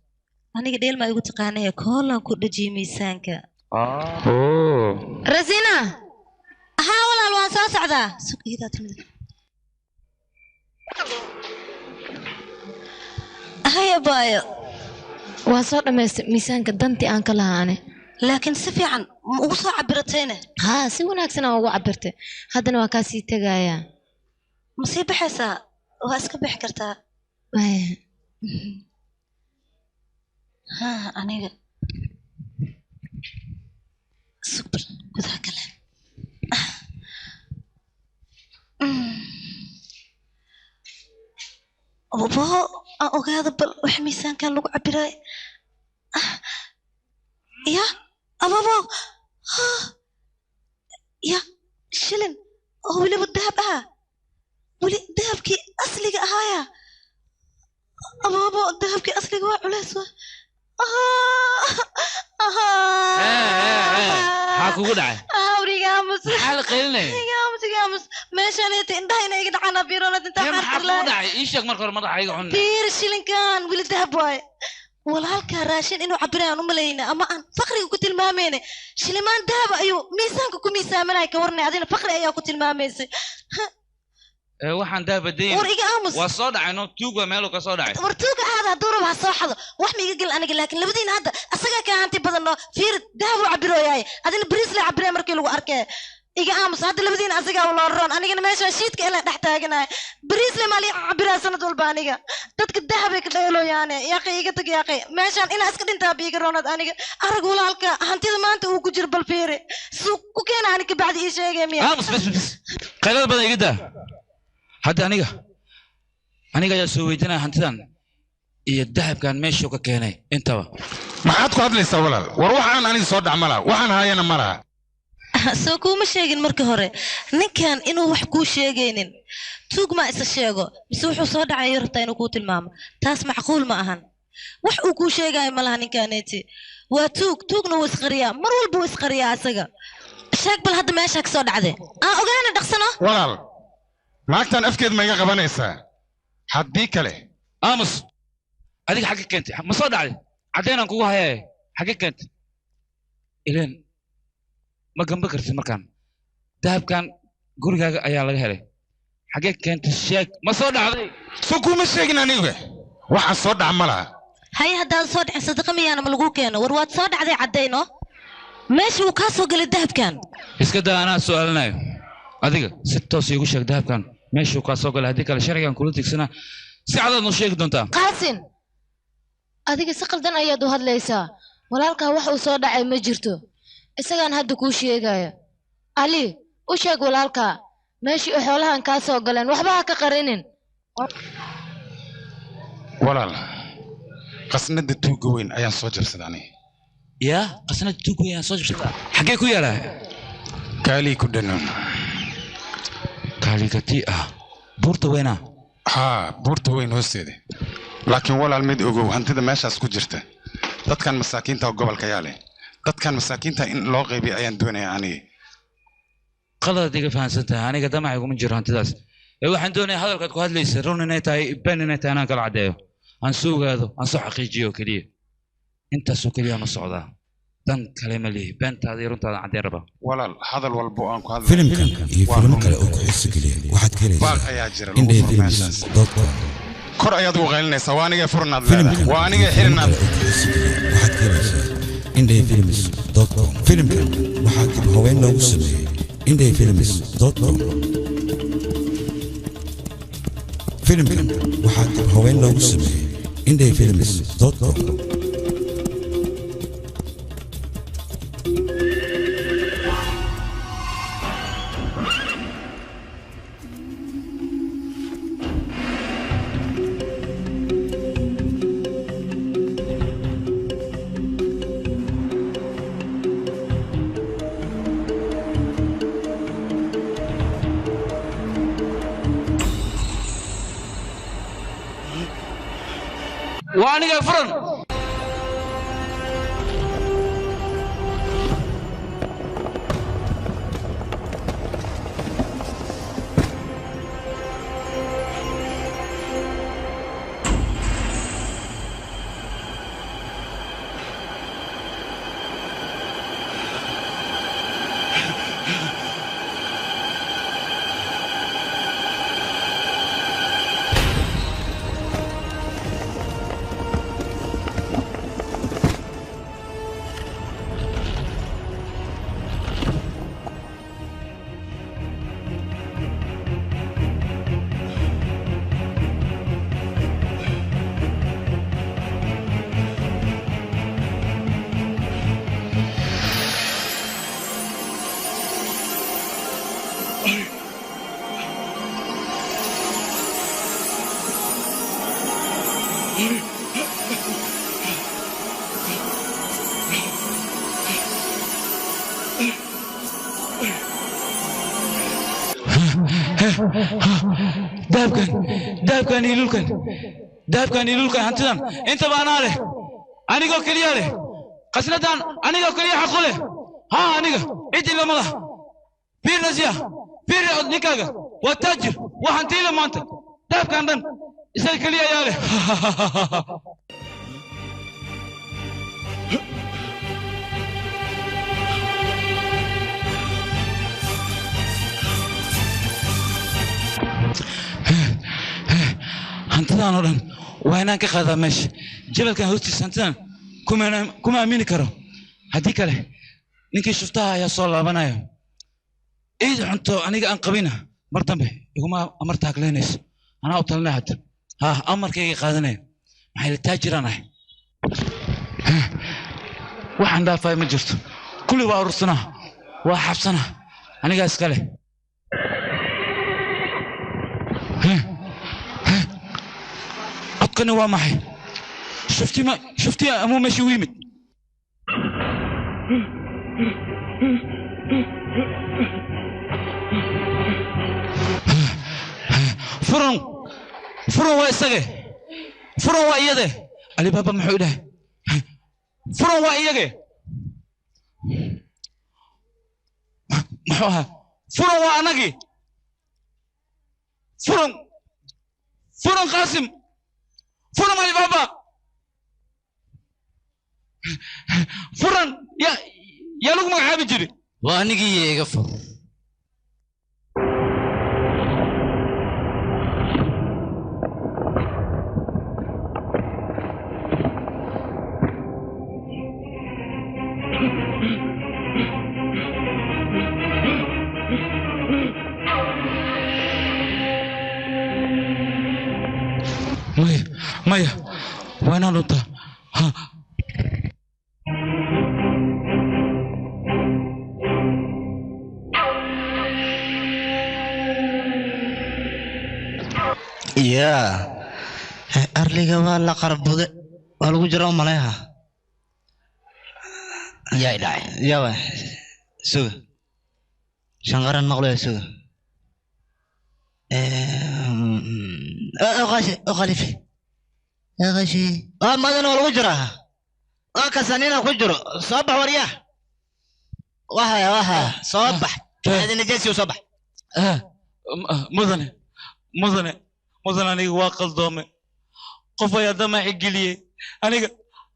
aniga dheelmaa igu taqaanaya koolaan ku dhajiyey miisaanka rasina haa walaal waan soo socdaa sugiidaa timid haya baayo waa soo dhammaystay miisaanka dantii aan ka lahaane laakiin si fiican ma ugu soo cabiratayne haa si wanaagsan aan ugu cabirtay haddana waa kaa sii tegayaa ma sii baxaysaa waa iska bixi kartaa ها أنا سوبر كذا كلام أبوه هذا بالحميسان كان لو عبراي يا أبوه يا شلن هو اللي بالذهب ولي الذهب كي أصلي هايا أبوه الذهب كي أصلي وعلاسه maxaa kugu dhacay awrigaamus maxaa la qeelinaya gaamus meeshaanayta indhahayna iga dhacana biiroonad inta maxaa kugu dhacay ii sheeg marka hore madaxa iga cunna biir shilinkan wili dahab waaye walaalkaa raashin inuu cabirayaan u malayna ama aan faqriga ku tilmaamayna shilimaan dahab ayuu miisaanka ku miisaamanaya ka warnay adina faqri ayaa ku tilmaamaysay waxaan daabadayn war iga aamus waa soo dhacayno tuuga meel ka soo dhacay war tuuga aada duuraba ha soo xado wax ma iga gal aniga laakiin labadiina hadda asaga ka hanti badanno fiir dahab u cabirooyaay adina bariis la cabirey markii lagu arkay iga aamus hadda labadiina asaga u looron anigana meesha shiidka ila dhex taaganaay bariis la maali cabiraa sanad walba aniga dadka dahab ay ka dheelooyaan yaaqay iga tag yaaqay meeshan ina iska dhintaa biiga roonad aniga arag walaalka hantida maanta uu ku jir bal fiir suuq ku keena aniga bacdi ii sheegay miya aamus bas qaylada badan iga daa hadda aniga ayaa soo weydiinaya hantidan iyo dahabkan meeshuu ka keenay intaba maxaad ku hadlaysaa walaal war waxaan aniga soo dhacmala waxaan haayana malaha soo kuuma sheegin markii hore ninkan inuu wax kuu sheegaynin tuug ma isa sheego mise wuxuu soo dhacayo rabtaa inuu kuu tilmaamo taas macquul ma ahan wax uu kuu sheegayo malaha ninkaneeti waa tuugna wuu isqariyaa mar walba wuu isqariyaa asaga sheeg bal hadda meeshaa ka soo dhacday aan ogaana dhaqsano walaal naagtan afkeed ma iga qabanaysaa haddii kale aamus adiga xagga keentay ma soo dhacday caddeynaan kugu hayaye xagga keentay ileen ma gamba kartid markaan dahabkan gurigaaga ayaa laga helay xaggee keentay sheeg ma soo dhacday soo kuma sheegin aniga waxaan soo dhaca ma laha haye haddaad soo dhicin sadaqa miyaana ma lagu keeno war waad soo dhacday caddayno meesha uu kaa soo galay dahabkan iska daa anaa su'aalinayo adiga si toos iigu sheeg dahabkan meeshuu kaa soo galay haddii kale sharcigan kula tigsana si cadaad noo sheegi doontaa qaasin adiga si qaldan ayaad u hadlaysaa walaalkaa wax uu soo dhacay ma jirto isagaan hadda kuu sheegaya ali u sheeg walaalkaa meeshii u xoolahan kaa soo galeen waxba ha ka qarinin walaal qasnada tuuga weyn ayaan soo jabsadaa aniga yaa qasnada tuuga weyn ayaan soo jabsadaa xaggee ku yaalaa kaalii ku dhanoon kaaligatii buurta weyna buurta weyn hoosteeda laakiin walaal mid ogow hantida meeshaas ku jirta dadkan masaakiinta oo gobolka yaa leh dadkan masaakiinta in loo qaybiyo ayaan doonayaa aniga qalad iga fahansan tahay aniga damac iguma jiro hantidaas waxaan doonayaa hadalkaad ku hadlaysa run inay tahay been inay tahay anaan kala caddeeyo aan soo ogaado aan soo xaqiijiyo oo keliya intaasoo keliya aan u socdaa dan kale ma lihi beentaada iyo runtaada caddeen raba walaal hadal walbo aan ku hadlo filimkan iyo filimo kale oo ku xiiso geliya waxaad ka helaysaa indhaha films.com kor ayaad ugu qaylinaysaa waa anigee furnaad leedahay waa anigee xirinaad waxaad ka helaysaa indhaha films.com filimkan waxaa dib haween loogu sameeyey indhaha films.com filimkan waxaa dib haween loogu sameeyey indhaha films.com وأنا فرن dahabkan ilulkan hantidan inta baanaa leh anigoo keliya leh qasnadan anigoo keliya xaqu leh ها أنيقا إنتي لما لا بير نزيا بير نيكاغا وتاجر وحنتي لما أنت داب كان دن إسالك لي يا له هنتنا نورن وهنا كخذا مش جبل كان هوستي سنتنا كما أمين كرو هديك له ninkii shuftaha ayaa soo laabanayo ciid cunto aniga aan qabina mar dambe iguma amar taagleynayso anaa u talinay hadda amarkayga qaadanayo maxay la taajiranahay waxaan dhaafay ma jirto kulli waa urursanaa waa xabsanaa anigaa iska leh codkani waa maxay shuftii amuu meeshii u yimid فرن وإسقى فرن وإيده علي بابا محوده فرن وإيده محوها فرن وأناجي فرن قاسم فرن علي بابا فرن يا لقمة عابد جري وأناجي يقفل مايا وين نوتا يا أرليك والله قرب والله جرام عليها يا إلهي يا وين سو شنغران مغلوب سو أغلفي أغشي ماذا نقول وجرها كسانينا وجره صبح ورياه وها صبح هذا نجاسي وصبح مدن أنا واقل دومي قفا يا دمع قليه أنا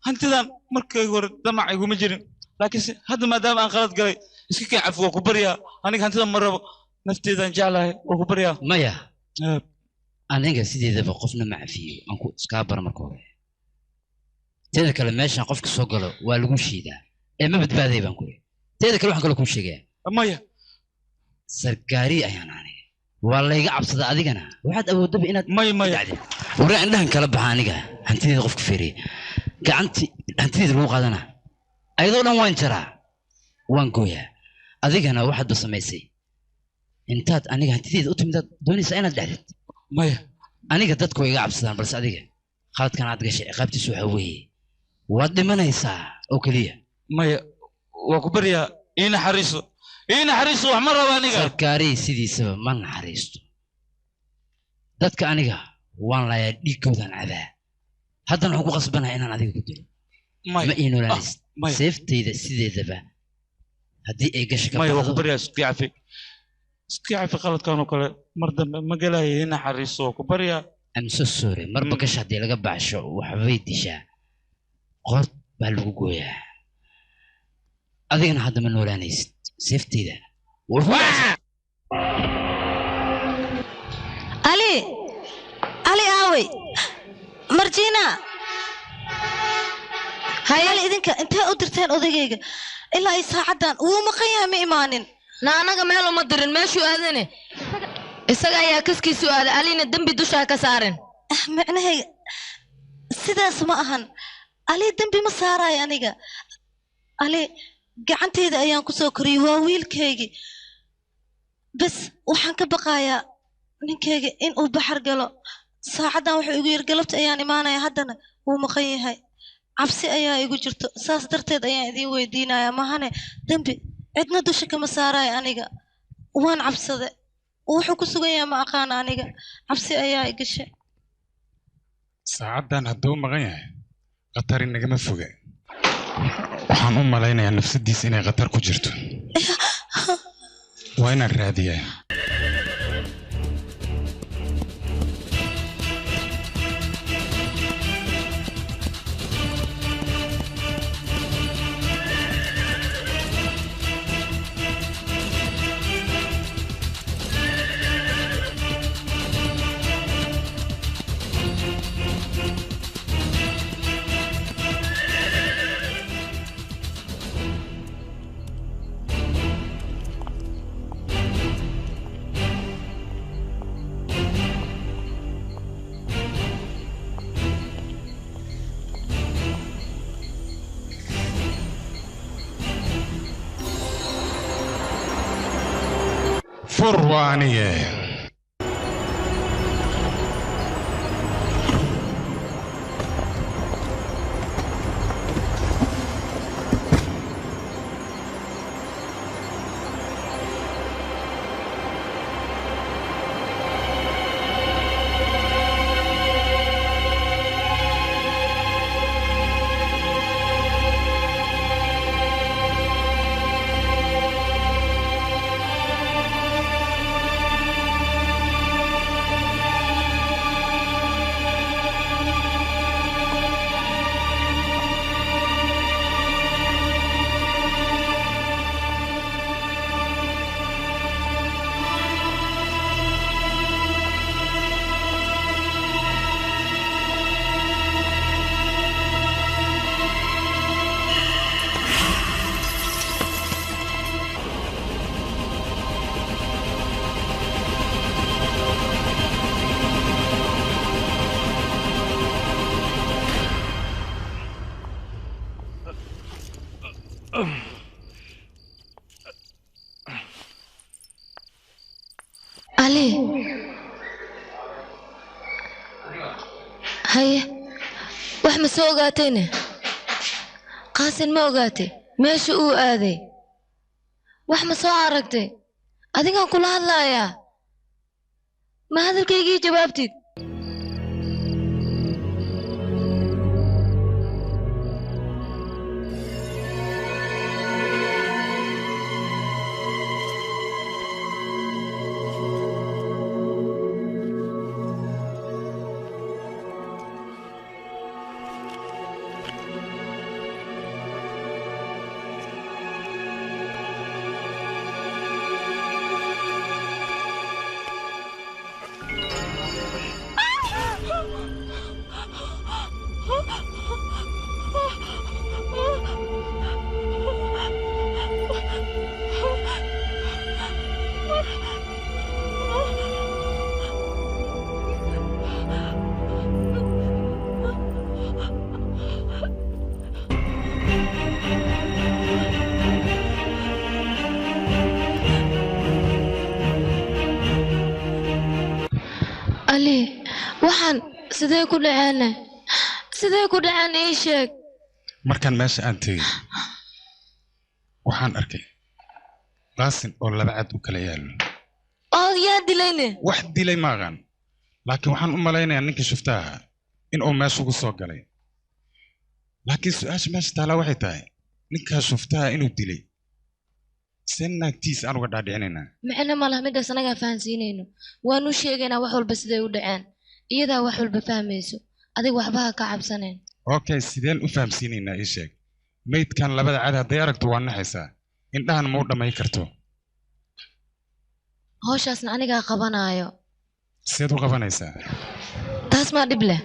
هنتدان مركز يقول دمع يقول مجرم لكن هذا ما دام أنا خلاص قلي إسكي عفوا كبريا أنا هنتدان مرة نفتي ذا جعله وكبريا مايا أنا سيدي ذا بقفنا مع فيه أنكو سكابر مركوه تذكر لما يشان قفك سوقله والقون شيدا ما بتبادي بانكوه تذكر واحد كلكم شيء مايا سركاري أياناني والله يقعب صدق أنا واحد أبو دب إنك مايا ورا عندهم كلب حانيقة هنتي قفك فيري كعنتي هنتي ذروق هذانا أيضا وين ترى وين كويا أنا واحد بس ميسي انتاد أنا هنتي ذي أتمنى دوني سأنا دعت مايا أنا قدرت كوي قاعد صدق بس خالد كان عاد قشة قابتي سوحوي ودي من يسا أوكليه مايا وكبريا إين حريصو مرة وانيقا سركاري سيدي سبب من حريصتو دادك أنيقا وان لا يديكو ذان عذا هذا نحكو غصبنا إنا ناديك كدير ما إنو لانيس سيفتي ذا سيدي ذبا هدي إيقاش كبير مايا وكبريا سكيعفي خالد كانوا كلا مرة مقالاي إين حريصو وكبريا أمسو السوري مربا كش هدي لقى بعشو وحبيت ديشا قرط بالوقويا أذيقنا هذا من ولانيس سيفتي ذا علي آوي مرجينا هاي إذنك أنت أدرتين أذيقك إلا أي ساعدان ومقيا ميمانين أنا قميلو مدرين ماشو أذني إساقا يا كسكي سؤال علينا الدنبي دوشا كسارين معنى هي سيدا سماهن علي الدنبي مسارا يعني علي gacantayda ayaan ku soo koriyay waa wiilkaygi bas waxaan ka baqayaa ninkayga in uu baxar galo saacadan wuxuu igu yiri galabta ayaan imaanaya haddana wuu maqan yahay cabsi ayaa igu jirto saas darteed ayaan idiin weydiinaya mahane dembi cidna dusha kama saaraya aniga waan cabsade wuxuu ku sugan yahay ma aqaan aniga cabsi ayaa igashay saacadan hadduu maqan yahay khatari nagama foga waxaan u malaynayaa nafsadiisa inay khatar ku jirto waa inaan raadiyaa فروانية علي هيا wax ma soo ogaatayna qaasin ma ogaatay meesha uu aaday wax ma soo aragtay adigaan kula hadlayaa ma hadalkaygii jawaabtid علي waxaan sidee ku dhaceen ii sheeg markaan meesha aan tegey waxaan arkay qaasin oo laba cad u kala yaalo oo yaa dilayne wax dilay ma aqaan laakiin waxaan u malaynayaa ninkii shufta ahaa in uu meesha ugu soo galay laakiin su-aasha meesha taalaa waxay tahay ninkaa shuftaha inuu dilay seen naagtiisa aan uga dhaadhicinaynaa micno ma laha midaas anagaa fahansiinayno waanu sheegaynaa wax walba siday u dhaceen iyadaa wax walba fahmayso adiga waxba ha ka cabsanayn okay sideen u fahamsiinaynaa ii sheeg maydkan labada cad hadday aragto waa naxaysaa indhahan ma u dhamay karto hawshaasna anigaa qabanaayo seed u qabanaysaa taas maa dhib leh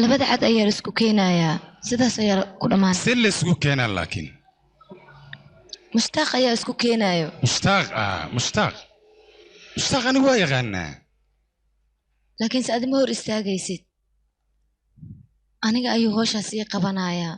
labada cad ayaa la isku keenayaa sidaas ayaa ku dhammaan si la isku keenaa laakiin mushtaaq ayaa isku keenaayo mushtaaq anigu waa yaqaanaa laakiinse adima hor istaagaysid aniga ayuu hawshaas ii qabanayaa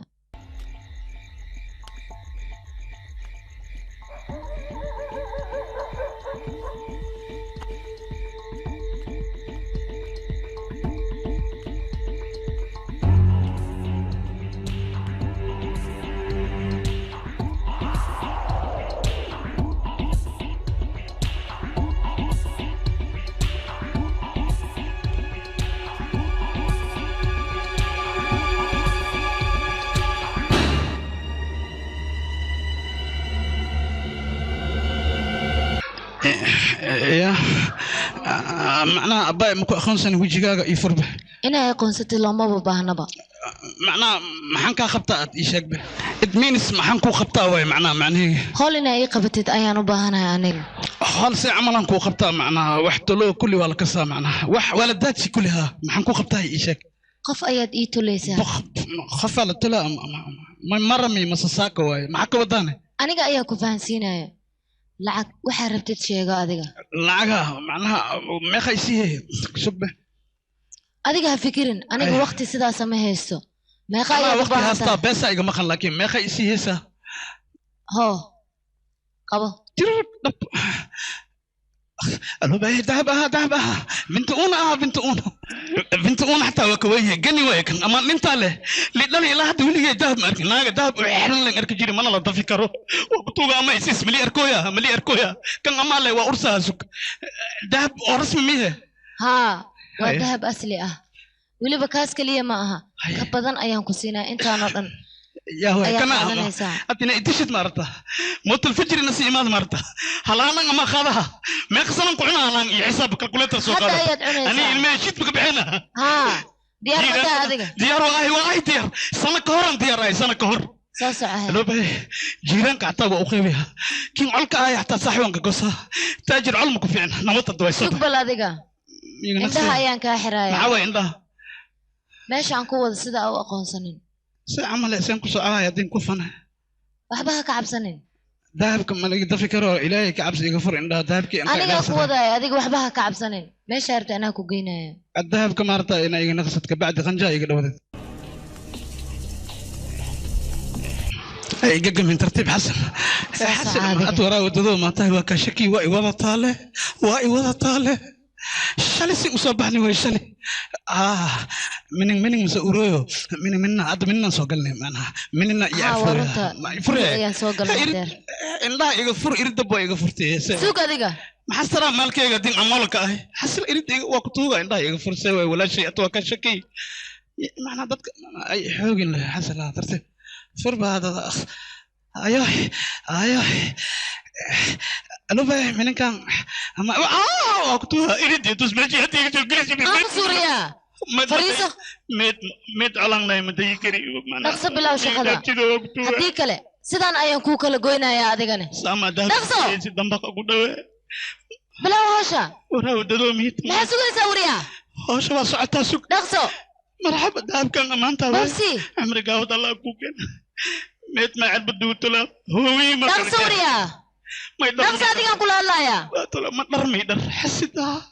معناها أباي مكو أخونسن وجهك يفربه إنها قنصتي لما بباهنبا معناها محنك خبطات إيشك به إدمينس محنكو خبطة وين معناه خلينا إيه قبتت أيانو باهنا أنا خالص عملان كو خبطة معناها واحد لو كل ولا كسا معناها ولداتي كلها محنكو خبطة إيشك قف أياد إيتو ليسا خفالة تلا مرمي مساساكو واي معك وداني أنا أيا كفانسينا لعك وحربت شيء قاعدة لعكها معناها ما خيسيه شبه أديك هفكرين أنا وقتي سدا سمهيستو ما خايف وقتي هستا بس أيق ما خلكين ما خيسيه سا هو قبل ألو بيه دهبها بنت أون حتى وكويه جني ويك أما أنت له لأن الله دولي دهب مرك ناقة دهب إحنا لين أركجيري ما نلا تفكره وبتوقع ما يسيس ملي أركويا كان أما له وأرسها زك دهب أرسم ميه ها ودهب أصلي ولي بكاس كلية معها كبدن أيام كسينا أنت أنا يا هو كنا أتينا إتشت مرتا موت الفجر نسي إماد مرتا هلانا ما خذها ما خسرنا قلنا هلان يحسب كالكوليتر سوق أنا المشيت بك بعينها ها ديار هذه ديار واي ديار سنة كهرم ديار أي سنة كهر ساسعة لو به جيران كعتا وأخيبها كين علك أي حتى صاحبهم كقصة تاجر علمك في عنا نمط الدواء سوق بلادك عندها أيام كاحرة معوي عندها ماشي عن قوة السدا أو أقون سنين سأعمل سأنكو سؤال يدين كفنا وحبها كعب سنين ذهبكم ما لقيت فكرة إلهي كعب يغفر عندها ذهبك أنا قوة ذا هذيك وحبها كعب سنين ما شعرت أنا كوجينا الذهب كما رأيت أنا ينقصتك بعد خنجة يقدر أي جق من ترتيب حسن حسن أتورا ودو ما تهوى كشكي واي وضع طالة شالسي مصبحني ويشالي من مسؤوليو من عد مننا سوقلني معنا مننا يعفر يا سوقلني إن لا يغفر يرد بوا يغفرتي سوق هذيك محسرة مالك يقدين عمالك حسن يرد وقتوها إن لا يغفر سوى ولا شيء أتوقع شكي معنا ضدك أي حوجن حسن لا ترتيب فربا هذا أيوه ألو بيه من كان أما وقتها إيدي تسمعي هتيجي تقولي سوريا فريسة ميت على نايم تيجي نقص بالله وشغلة هديك له سيدان أيام كوكا لقوينا يا أديكني سامع ده نقصه دمبك أقوله بلا هوشة وراه دلو ميت لا سوق سوريا هوشة وسعتها سوق نقصه مرحبا ده كان أمانته مرسي أمريكا وطلع كوكا ميت ما عاد بدو تلا هوي ما نقص سوريا نقص هذيك كل الله يا طلع ما نرمي در حسيتها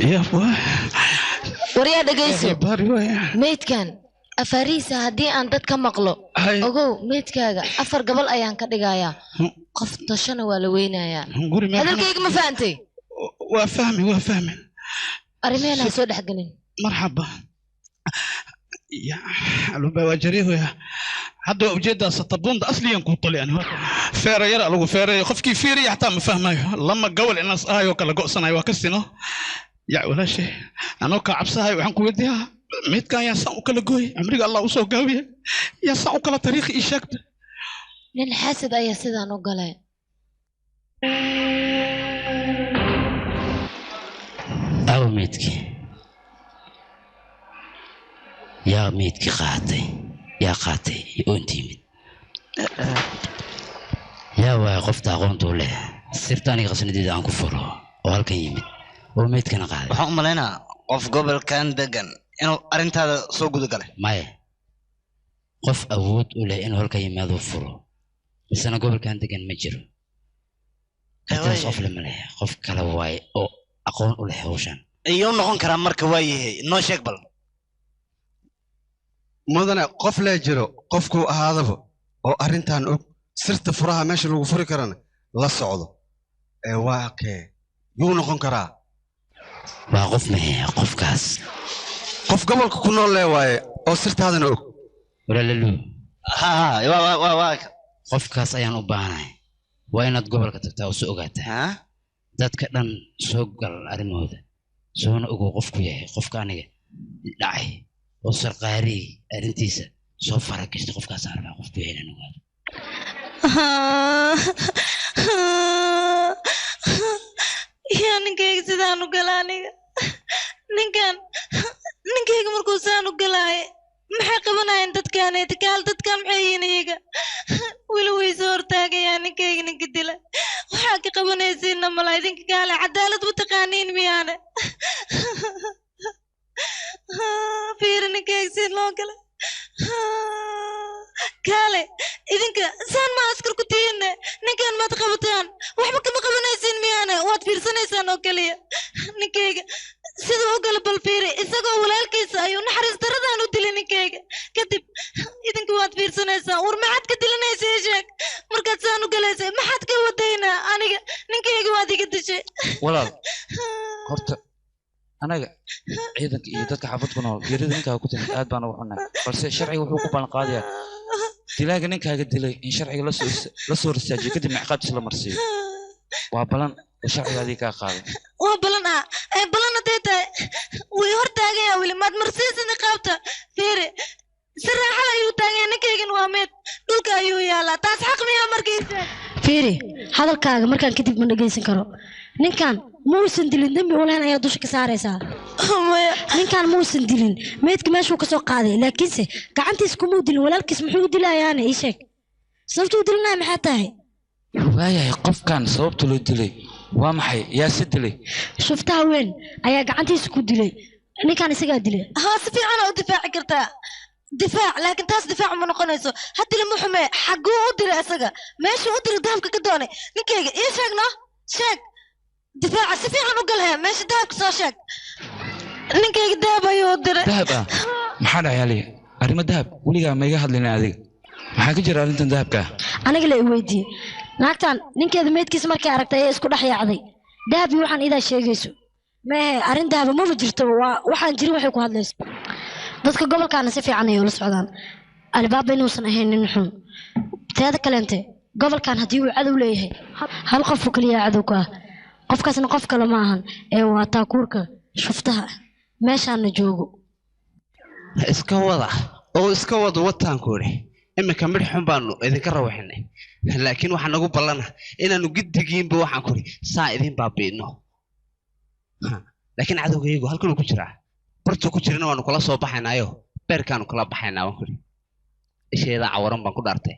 يا بوي وريا دقيسو ميت كان أفاريسة هدي أن دتك مقلو أقول ميت كاجا أفر قبل أيام كدقايا قفت شنو ولا وينايا هذا الكيك ما فهمتي وفهمي أرمينا سود حقنين مرحبا يا لو بواجريه يا هذا وجد سطبون ده أصلي ينكو طلع يعني فير يرى لو فير خفكي فيري حتى ما فهمه لما قول الناس وكلا قصنا وكسنا يا ولا شيء أنا كعبسها وعنكو يديها ميت كان يسأل كلا جوي أمريكا الله وصو قوي يسأل كلا تاريخ إيشك للحسد أي سيدا نقولين أو ميتكي يا ميتكي يا قاتي أنتي ميت يا واقف أقون له سرتاني غسن دي دان كفره وهالكن يمت وميت كان قاعد waxaan u maleynaa qof gobolkan degan inuu arintaada soo guda galay maya qof awood u leh inuu halka yimaado furo misana gobolkan degan ma jiro intaas qof lama leh qof kale waay oo aqoon u leh hawshan iyo noqon karaa marka waayahay noo sheeg bal mudane qof la jiro qofku ahaadaba oo arintan og sirta furaha meesha lagu furi karana la socdo ee waaqee yuu noqon karaa waa qof mehe qofkaas qof gobolka ku nool leh waaye oo sirtaadana og ولا لولو ها qofkaas ayaan u baahanahay waa inaad gobolka tagtaa oo soo ogaataa dadka dhan soo gal arrimooda soona ogow qofku yahay qofka aniga dhacay oo sarqaari arrintiisa soo faragashta qofkaas arbaa qofku yahay inaan ogaado yaa ninkayga sidaan u galaa aniga ninkayga markuu saan u galaaye maxay qabanayeen dadkaaneti kaal dadkaan maxay yihiin iyaga weli way soo hortaagayaa ninkayga ninka dila waxaa ka qabanaysiinna mala idinka kaale cadaalad ma taqaaniin miyaane fiiri ninkayga si loo gala kaale idinka saan ma askar ku tihiinne ninkan maad qabataan waxba kama qabanaysiin miyaane waad fiirsanaysaan oo keliya ninkayga siduu u gala bal fiiri isagoo walaalkiisa ayuu naxariis daradaan u dilay ninkayga kadib idinka waad fiirsanaysaan war maxaad ka dilanaysa ii sheeg markaad saan u galaysay maxaad ka wadaynaa aniga ninkayga waad iga dishay walaal horta anaga ciidanka iyo dadka xaafadku nool geerida ninkaaga ku timid aad baan ugu xunnahay balse sharciga wuxuu ku ballan qaadayaa dilaaga ninkaaga dilay in sharciga la soo ristaajiyo kadibna ciqaabtiisa la marsiiyo waa balan oo sharciga adiga kaa qaaday waa balan balan hadday tahay way hor taagayaa weli maad marsiisan ciqaabta fiiri si raaxada ayuu taagayaa ninkaygan waa meed dhulka ayuu yaalaa taas xaq miyaa markaysa fiiri hadalkaaga markaan kadib ma dhegaysan karo ninkan muusan dilin dembi walahan ayaa dusha ka saaraysaa ninkan muusan dilin meydka meeshuu ka soo qaaday laakiinse gacantiis kumuu dilin walaalkiis muxuu dilayaane ii sheeg sababtuu dilinaya maxaa tahay waayahay qofkan sababta loo dilay waa maxay yaa se dilay shuftaha weyn ayaa gacantiisa ku dilay ninkan isagaa dilay haa si fiican u difaaci kartaa difaac laakiin taas difaac ma noqonayso haddii lama xume xaguu u diray isaga meeshuu u diray dahabka ka doonay ninkayga ii sheegno sheeg difaaca si fiican u galhaya meesha dahabka soo sheeg ninkayga dahab ayuu u diray dahab ah maxaa dhacaaliya arrimo dahab weligaa ma iga hadlina adiga maxaa ka jira arrintan dahabka aniga la i weydiiyey naagtan ninkeeda meydkiisa markay aragtay ayaa isku dhex yaacday dahab iyo waxaan idaa sheegayso meehe arrin dahaba maba jirto waxaan jirin waxay ku hadlayso dadka gobolkaana si fiican ayay ula socdaan alibaaba inuusan ahayn nin xun teeda kaleente gobolkan haddii uu cadow leeyahay hal qofoo keliya cadow ku ah qofkaasna qof kale ma ahan ee waa taakuurka shuftaha meeshaana joogo iska wada oo iska wada wataanku idhi iminka midh xun baanu idinka rawaxinay laakiin waxaa nagu ballana inaanu giddigiinba waxaan ku idhi saa idin baabi'ino laakiin cadowgaygu halkanuu ku jiraa bartuu ku jirana waanu kula soo baxaynaayo beerkaanu kala baxaynaa waan ku idhi isheedaa cawaran baan ku dhaartay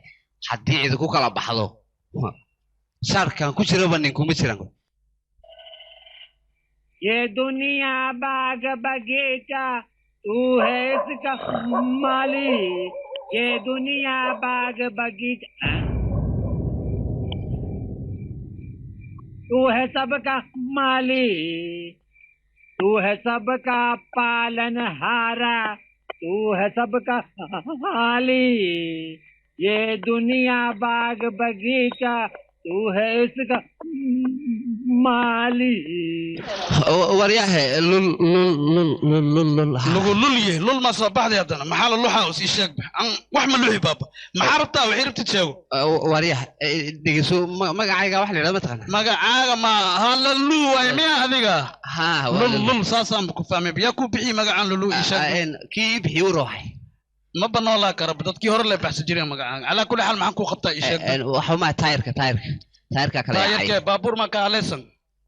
haddii idinku kala baxdo shaarkaan ku jiraba ninkuma jiran ये दुनिया बाग बगीचा तू है इसका माली ये दुनिया बाग बगीचा तू है सबका माली तू है सबका पालनहारा तू है सबका माली ये दुनिया बाग बगीचा तू है इसका माली waryahe lul lulye lul ma soo baxday haddana maxaa la luxa oo sii sheeg wax ma luxi baaba maxaa rabtaa waxay rabtid sheego waryahe dhegeyso magacayga wax la yidhahdo ma taqaana magacaaga ma halalu waay miya adiga lul saasaan ku fahmay yaa ku bixi magacaan lulu ii sheeg kii bixi u rooxay ma banoolaa kara dadkii hore la baxsan jireen magacaaga calaa kulli xaal maxaan ku qabtaa ii sheeg waxa ma taayirka kale taayirka baabuur ma ka halaysan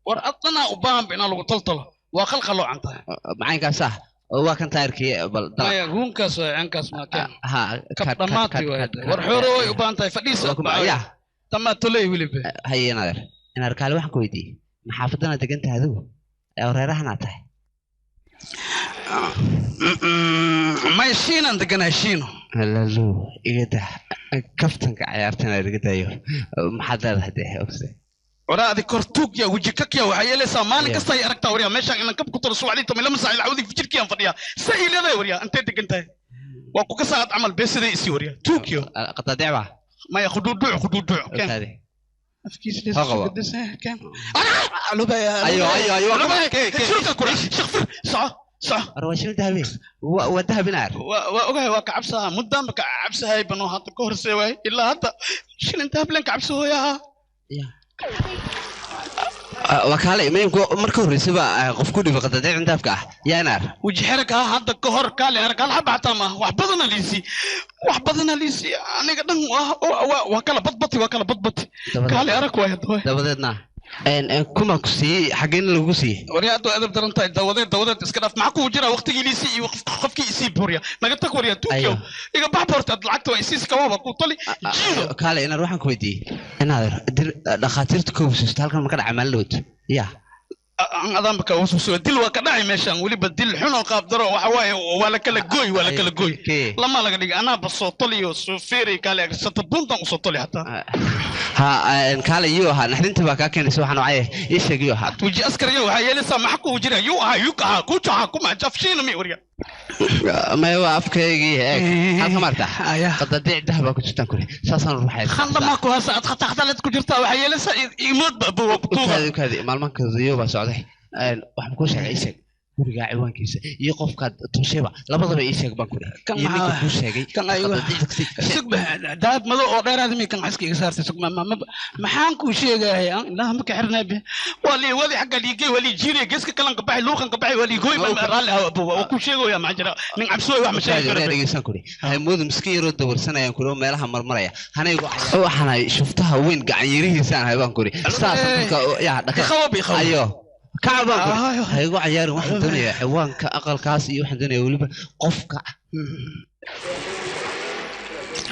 war adana u baahan inaan lagu taltalo waa qalqalo canta macaynkaas ah waa kan taayirkii bal maya guunkaas waa cankaas ma kan ka dhamaatay war xooro way u baahan tahay fadhiisa tama tolay wiliba hayenader inaad kaale waxaan ku weydiiyey maxaafadana degan tahay adigu ee reerahana tahay may shiinan deganahay shiino halalu igada kaftanka ciyaartana laga daayo maxaad leedahay dee ogse waraadi kortuug ya wajikak ya waxay yeelaysaa maalin kasta ay aragtaa wariya meeshaan inaan kab ku taro suucdii tamay lama saaciil cawdi fikirkiyaan fadhiyaa sa iileeday wariya intay degan tahay waa ku ka saacad camal beesaday isi wariya tuugyo qatadeeba maya khuduuduuc kan afkiis lees kan ayo shurka kura shaqfir saca صح رواشين ذهبي وذهب نار وأوجه وكعبسها مدام كعبسها يبنوا هات كهر سوي إلا هذا شيل أنت هبلن كعبسه يا وكالي ما يمكن مركور رسبة قفكوني بقدر عند أفكار يا نار وجه حركة هذا كهر كالي أنا كلا بعتما وحبضنا ليسي أنا قدام وكلا بطبطي كالي أرك واحد دبدتنا ان كما كسي حقين لو كسي وريا دو ادب درنتا دودت اسكداف معكو جرا وقتي ليسي قفكي يسي بوريا ما قلت لك وريا توكيو ايغا بابورت لعقتو يسيس كوابا كوطلي جيرو كالي انا روحان كويدي انا دخاتيرت كوبسست halkan ma ka dhaca maallood ya adaan baka soo dil waa ka dhacay meeshan waliba dil xun oo qaab daro waxa waaye waa la kala gooy lama laga dhig ana basoo toliyo soo feeray kale sata buntan soo toli hataa ha kale iyo ha naxdinta baa ka keenaysa waxaan wacay ii sheegiyo ha tuji askariyo waxa yeelaysa ma xaqu jira yu ka ku jaha kuma jafshin mi wariya ما يوقف كي هذا مرتا قد ضيع ذهب كنت تنكري ساسا روحي خلنا ماكو هسه خطخطلت كجرتا وحي لسه يموت بطوبه كذا مالمانك زيوبا سعودي waxaan ku sheegay isag guriga ciwaankiisa iyo qofka tusheeba labadaba ii sheeg baan ku kan ku sheegay kan ayuu sugba daad mado oo dheeraad mi kan xaskiga saartay sugma maxaan ku sheegay ilaa ma ka xirnaa be wali xagga liigay wali jiray geeska kalan ka baxay luuqan ka baxay wali gooy ma raali oo ku sheegaya ma jira nin cabsooy wax ma sheegay dhageysan kuri hay moodu miskiin yaro dawarsanayaan kuro meelaha marmaraya hanaygu waxaan shuftaha weyn gacan yirihiisaan hay baan kuri saas yaa dhaka ayo كعبة هيقول عيار واحد دنيا حيوان كأقل كاس يوحد دنيا ولبا قفك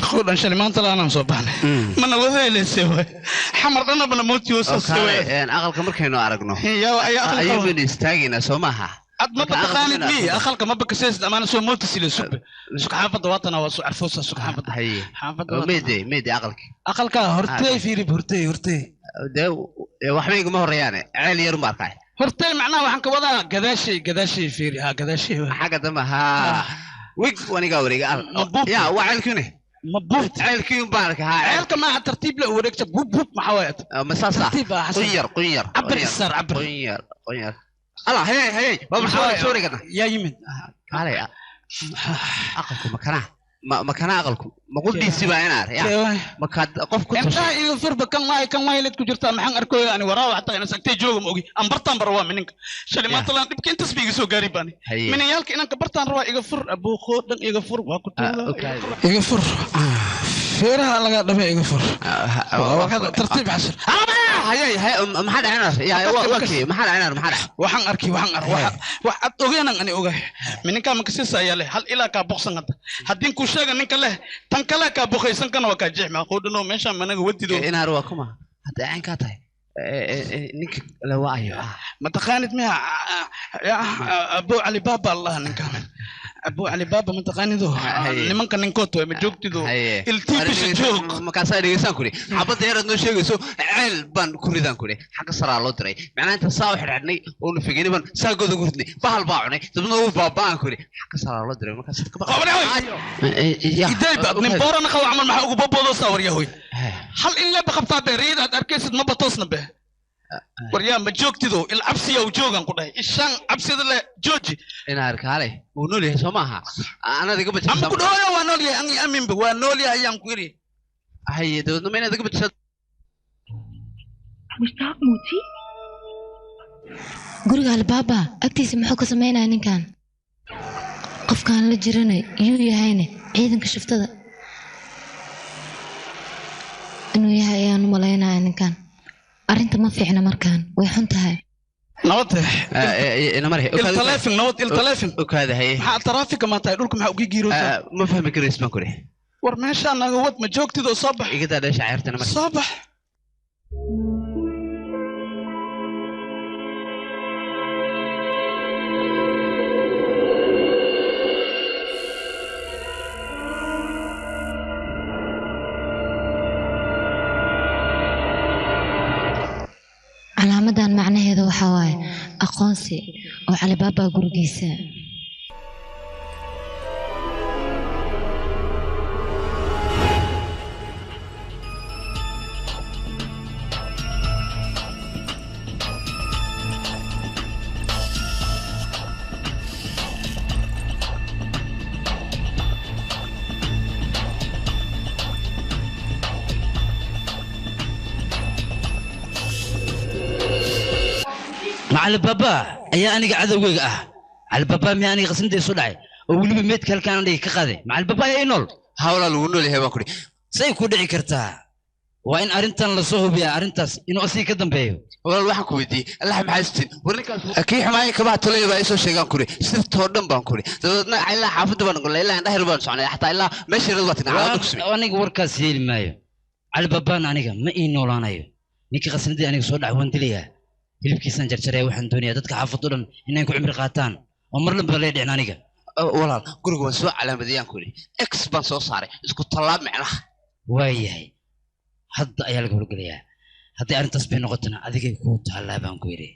خود إن شاء الله ما طلع أنا مصبحنا من وذي اللي سوى حمر أنا بنا موت يوسف سوى يعني أقل كمر كانوا عرقنا يا أقل أيوة من يستاجنا سومها ما بتخانق بيه أخلك ما بكسيس أمانة سو موت سيل سوب سك حافظ وطنا وسو عرفوسا سك حافظ هي حافظ ميدي أقلك هرتي فيري هرتي ده وحبيق ما هو ريانة عالي يرماركاي هرتي معناه وحن كوضع قداشي فيري قداشي حاجة دمها ويك وانا قاوري يا وعلكني مبوط عيلكي مبارك ها عيلك مع ترتيب له وريكت بوب محاويات مساسة قير عبر السر عبر قير الله هي بابا سوري كده يا يمين علي أقلكم مكانه أقلكم ما قلت دي سبعة أنا يا مكان قف كنت أنت يغفر كان ما يلد كجرتا محن أركو يعني وراه حتى أنا سكتي جوج موجي أمبرتان بروا منك شلي ما طلع تبكي أنت سبيك سو قريباني من يالك إنك برتان روا يغفر أبو خود يغفر وأكتب يغفر فيرها لقى دم يغفر وهذا ترتيب عشر هاي ما حد عنار يا وكي ما حد عنار وحن أركي وحد أوجينا أنا أوجي منك ما كسيس ياله هل إلا كابوكسن هذا هدين كوشة منك له تنكلا كابوكسن كان وكجح ما خودنا ماشى منك ودي دو إنا رواكما هذا عين كاتاي نك لو أيوه ما تخانت مها يا أبو علي بابا الله نكمل أبو علي بابا من تقانيدو لمن كان نكوتو مجوكتيدو التيبش جوك ما كان صاير يسان كوري حبض يرد نو شيء سو علبان كوريدان كوري حق صار الله تري معناه أنت صاوح رعدني ونفقني بن ساقو ذكرتني بهالباعني تبنو بابان كوري حق صار الله تري ما كان صدق يا إداي نبورنا خو عمل محوق بابو صور يهوي هل إلا بخبطة بريد أركيس ما بتصن به وريا ما جوكتيدو العبسية وجوغان كده إيشان عبسية له جوجي أنا أركالي ونولي سماها أنا ذيك بتشد أم كده يا ونولي أني أمين بونولي أيام كوري هاي ده نمينا ذيك بتشد مشتاق موتي guriga albaaba agtiisa muxuu ka sameynaa ninkan qofkan la jiranay yuu yahayne ciidanka shiftada inuu yahay ayaan u malaynayaa ninkan arrinta ma fiicna markaan way xun tahay نوت أنا مرة التلافين نوت التلافين وكذا هي مع الترافيك ما تقول لكم حقوقي جيرو ما فهم كري اسمه كري ورماش أنا قوت ما جوكتي ذو صبح إيه ده شعرت أنا مرة صبح calaamadan macnaheedu waxa waaye aqoonsi oo Alibaba gurigiisa على بابا أي أنا قاعد أقول على بابا ما أنا قسمت يسودعي وولي بميت كان عندي كقاضي مع البابا ينول هؤلاء الونول هي باكوري سيكون دعي كرتا وإن أرنتن لصوه بيا أرنتس إنه أصلي كدم بيو والله الواحد كويدي الله محاستين وريك أكيد حماي كبار تلي بقى شيء كوري سيف تودم بانكوري تقولنا إلا حافظ بانكوري إلا عنده هربان صانع حتى إلا ماشي رضواتنا على دكسمي وأنا وركاس هيل مايو على بابا أنا ما إنه لا نايو نيكي قسمتي أنا صور عوان تليها هلبكي سنجر شري وحن دنيا دتك حافظون إنك عمر قاتان عمر لم بلاد عنانيك والله قرقوا سواء على مديان كوري إكس بانسو صاري اسكو طلاب معنا وايهي hadda ayaa laga horgelayaa haddii arrintaas bay noqotona adigay kuu taallaa baan ku yidhi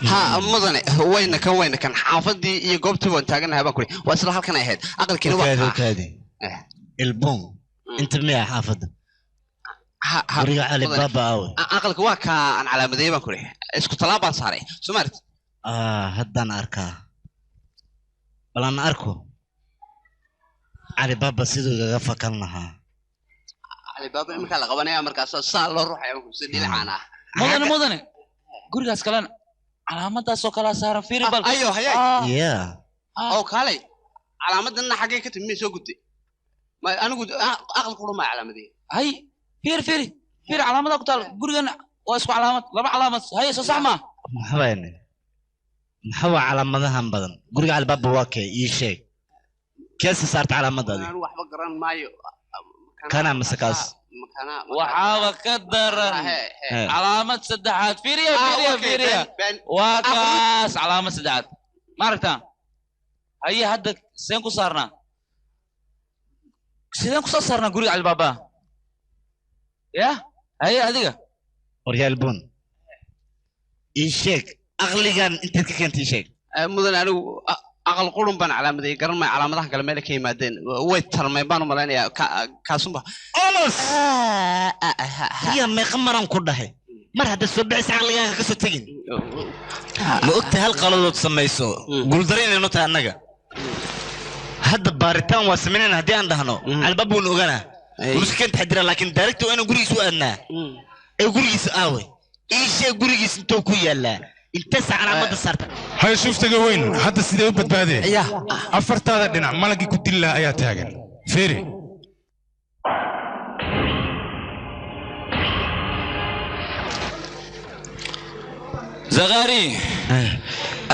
ها مدني وين كان حافظي يقبتي وانت قلنا باكوري واصل هالكن اهد اقل كده وقت هذه البوم انت منين حافظ ورجع علي بابا اوي اقلك واك انا على مدي باكوري اسكو طلابان صاري سمرت هدان اركا بلا انا اركو علي بابا سيدو غفكلنها علي بابا امك لا قبنيا markaas saa loo ruuxay ku sidii laana mudane gurigaas kalena calaamadaasoo kala saaran fiiri bal ayo hayay oo kale calaamadan xagee ka timay soo gudtay ma anigu aqal qoro ma calaamadii hay fiiri calaamada ku taal gurigan waa isku calaamad laba calaamad hay soo sax ma maxaa calaamadahan badan guriga albaabka waa kee ii sheeg kees saarta calaamadaadii anu waxba garan maayo kana masakaas waxaaba ka daran calaamad saddexaad fiiriya waa kaas calaamad saddexaad ma aragtaa haye hadda sideen ku saarnaa guriga albaaba ya haye adiga waryaal bun ii sheeg aqligan intaad ka keentay ii sheeg mudan anigu aqal qurun baan calaamaday garan ma calaamadaha kale meel ka yimaadeen way tarmay baan u maleynayaa kaasunba olos ya meeqa maran ku dhahay mar hadda soo bixis aqligaaga ka soo tagin ma ogtahay hal qaladood samayso guuldareenayno tahay annaga hadda baaritaan waa samaynayna haddii aan dhahno albaab buuna ogaanaa muskeen taxadira laakiin daarigta waa inaan gurigiisa u aadnaa ee gurigiisa aaway ii sheeg gurigiisa intuu ku yaallaa inta calaamada saarta hay shuftaga weyn hadda sidee u badbaadeen afartaada dhinac malagii ku dillaa ayaa taagan feeri zaqaari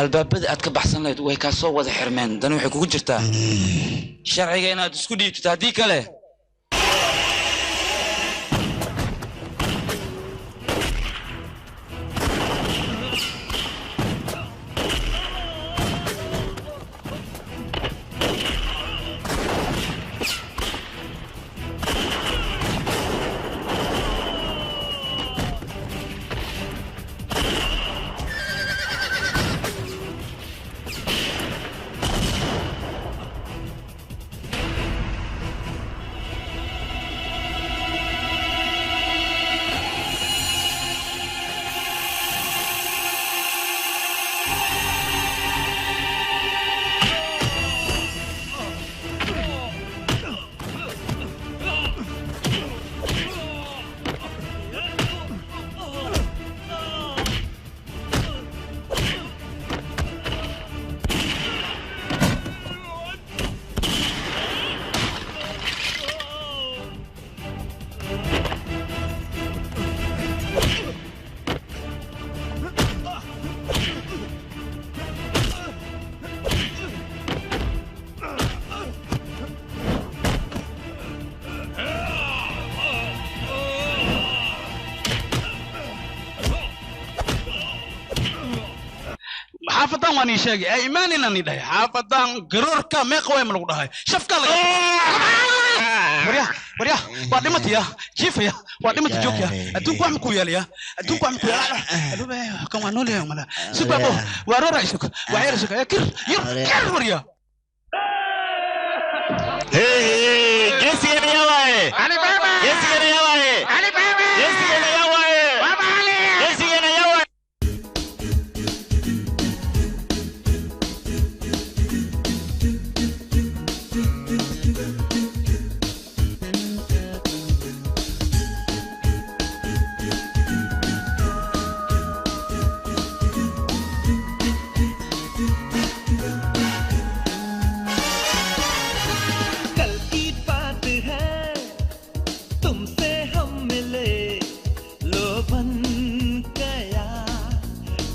albaabada aad ka baxsan lahayd way kaa soo wada xirmeen dani waxay kugu jirtaa sharciga inaad isku dhiibtid haddii kale حافظان واني شاقي ايماني ناني داي حافظان قروركا ميقوي ملوك داي شفكا لك مريا وادمت يا كيف يا وادمت جوك يا ادوك وعمكو يا ليا ادوك وعمكو يا ادوك كم وانو ليا ملا سبابو وارو رايسك وعيرسك يا كر مريا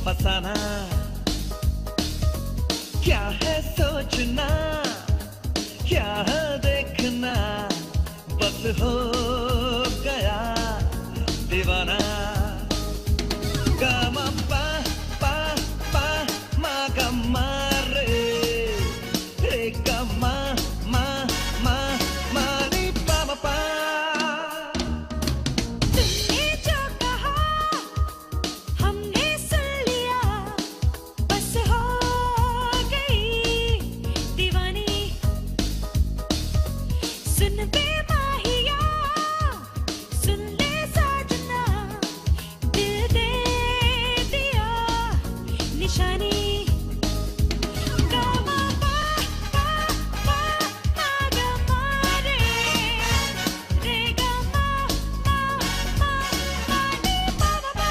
फसाना क्या है सोचना क्या है देखना बस हो गया दीवाना गामा पा पा पा मा गामा रे रे गामा मा मा मा रे पा मा पा तुमने जो कहा हमने सुन लिया बस हो गई दीवानी सुन बे माहिया सुन ले साजना दिल दे दिया निशानी गामा पा पा पा मा गामा रे रे गामा मा मा मा रे पा मा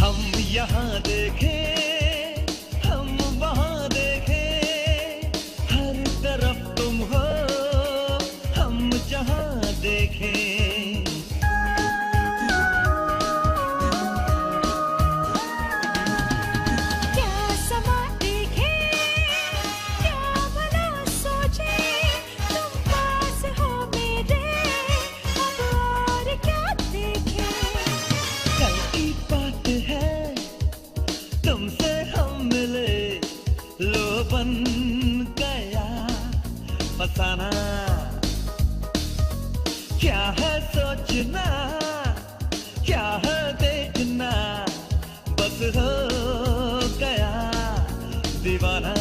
हम यहाँ देखे हम वहाँ देखे हर तरफ तुम हो हम जहाँ देखे क्या समा देखे क्या भला सोचे तुम पास हो मेरे अब और क्या देखे कल की बात है तुमसे हम मिले लो बन गया फसाना क्या है सोचना क्या है देखना बस हो गया दीवाना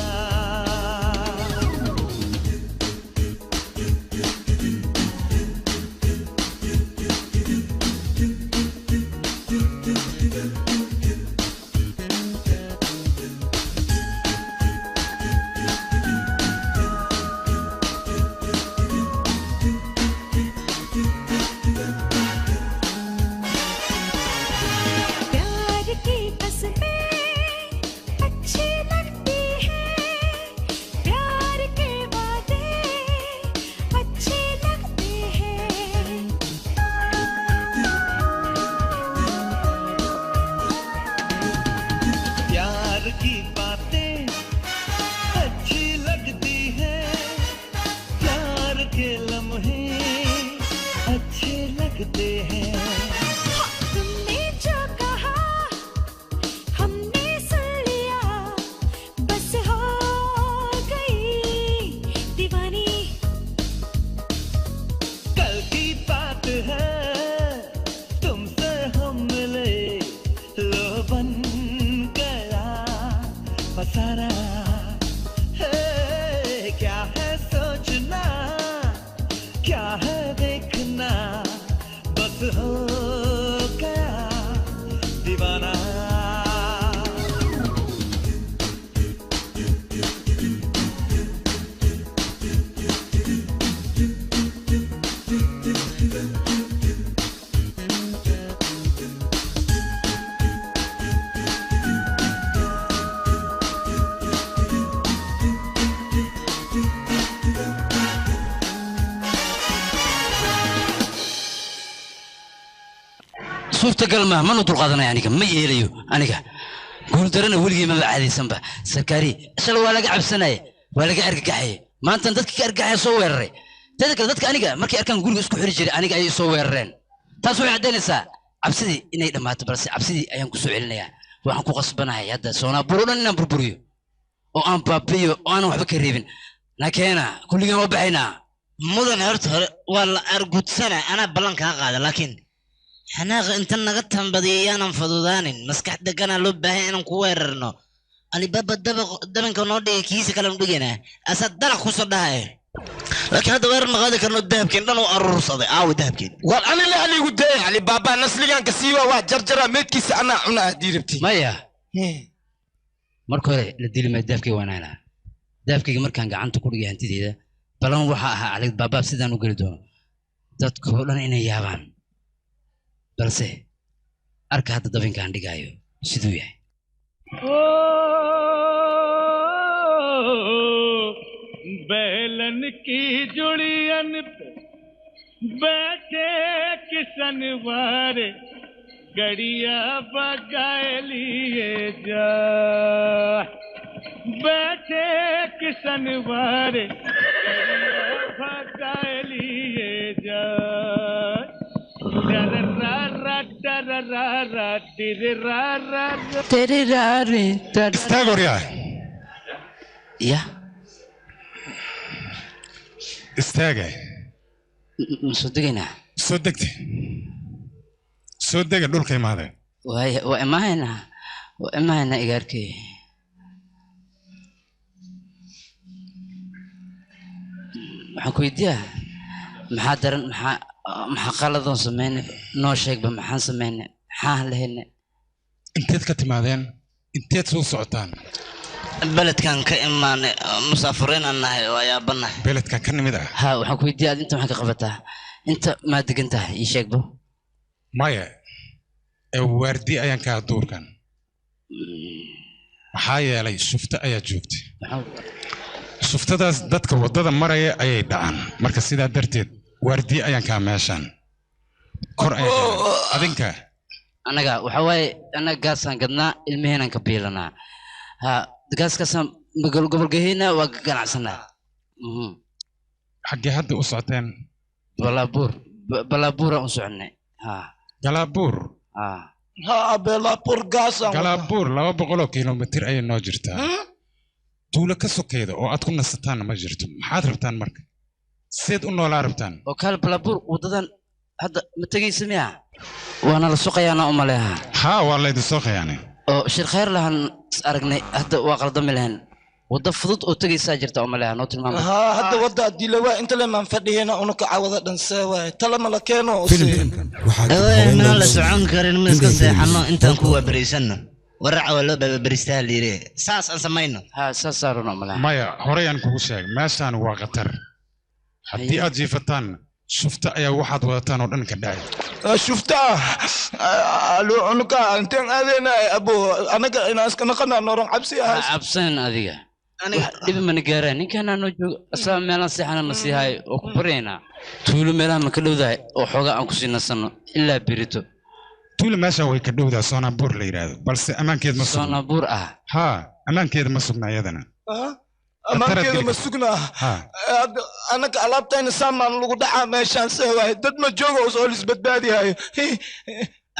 प्यार की कसमें अच्छी लगती है प्यार के वादे अच्छे लगते हैं प्यार की बातें अच्छी लगती है प्यार के लम्हे अच्छे लगते हैं तुमने जो कहा हमने सुन लिया बस हो गई दीवानी कल की बात है तुमसे हम मिले लो बन गया फसाना है क्या है सोचना क्या है देखना बस हो गया दीवाना suurtagal ma mana dulqaadanaya aniga ma yeelayo aniga guuldarana weligii maba caadaysanba sarkaari shal waa laga cabsanaya waa laga argagaxaya maanta dadka ka argagaxaya soo weeraray dadka kale dadka aniga markay arkaan guriga isku xiri jiray aniga ayay soo weerareen taas waxay caddaynaysaa cabsidii inay dhammaato balse cabsidii ayaan ku soo celinayaa waxaan ku qasbanahay hadda soonaa buro dhan inaan burburiyo oo aan baabiyo oo aanan waxba ka reebin nakeena kulligaan waa baxaynaa mudan horta hore waa la argudsana anaa ballan kaa qaada laakiin xanaaqa inta naga tambadiya yaanan fududaanin maskax deganaa loo baahan inaan ku weerarno alibaba dabanka noo dhigay kiisa kale nu dhigaynaa asaa dalaq kusoo dhahay laakiin hadda weerar ma qaadi karno dahabkeen dhan u aruursaday aawo dahabkeen war ani la aligu dayay alibaba nasligan ka siiwa waa jarjara meedkiisa anaa cunaa haddii rabti maya marka hore la dili ma daafkayga waan lahaa daafkayga markaan gacanta ku dhigay hantideeda balan waxa ahaa cali baaba sidaan u gali doono dadka oo dhan inay yaabaan balse arka hadda dabinkaan dhigayo siduu yahay बैलन की जुड़ियन पे बैठे किसन वारे गड़िया बगाए लिए जा बैठे किसन वारे गड़िया बगाए लिए जा तेरे रारे Istagorya. Ya. Istaagay. Soo degaynaa. Soo degtay. Soo dega dhulka imaaday. Waa imahaynaa igaarkay. Waxaan ku weydiiyaa maxaa daran maxaa qaladoon sameynay noo sheegba maxaan sameynay maxaan lahaynay inteed ka timaadeen inteed soo socotaan beledkan ka imaanay musaafiriin aan nahay oo ayaabanahay beledkan ka nimid ah ha waxaan ku weydiiyaa aad inta maxaa ka qabataa inta maa degan tahay ii sheegbo maya waardi ayaan kaa duurkan maxaa yeelay shufta ayaa joogtay shuftadaas dadka waddada maraya ayay dhacaan marka sidaa darteed waardi ayaan kaa meeshaan kor adinka anaga waxa waaye anaga gaasaan gadnaa ilmaheenaan ka biilanaa ha gaaskaasaan gobolgaheyna waa ganacsanaa xaggee hadda u socoteen balaabuuraan u soconnay galaabuur belaabuur gaasaan galaabuur 200 kilomitir ayay noo jirtaa tuulo ka sokeeda oo aad ku nasataan ma jirto maxaad rabtaan marka seed u noolaa rabtaan oo kale balaabuur wadadan hadda ma tegaysa miya waana la suqayaana u maleeha haa waa la idin suqayaane oo shir khayr lahan aragnay hadda waa qaldami lahayn wada fudud oo tegaysaa jirta u maleeha noo tilmaamay haa hadda wada dilawa inta le maan fadhiyana una ka cawada dhanse waay talama la keeno ma la socon karin ma iska seexano intaan ku waabariysano waraca waa loo babaristaa liire saas aan samayno haa saas saarno maleeha maya horey aan kugu sheeg meeshaan waa khatar haddii aad jiifataan shufta ayaa waxaad wadataan oo dhan ka dhacay shufta alo unuka intaan aadayna abo anaga inaan iska naqana nooran cabsi ah cabsan adiga dhib mana gaaraan ninkaan noo joogo asaa meelaan seexana na sii hayo oo ku baryaynaa tuulo meelaha ma ka dhowdahay oo xoogaa aan ku sii nasano ilaa berito tuulo meesha way ka dhowdaa soonabuur la yidhaahdo balse ammaankeed ma sugna soonabuur ah haa ammaankeeda ma sugna iyadana ammaankeeda ma sugnaa anaga alaabtayna saamaan lagu dhacaa meeshaan se waay dad ma joogo oo lisbadbaadihayo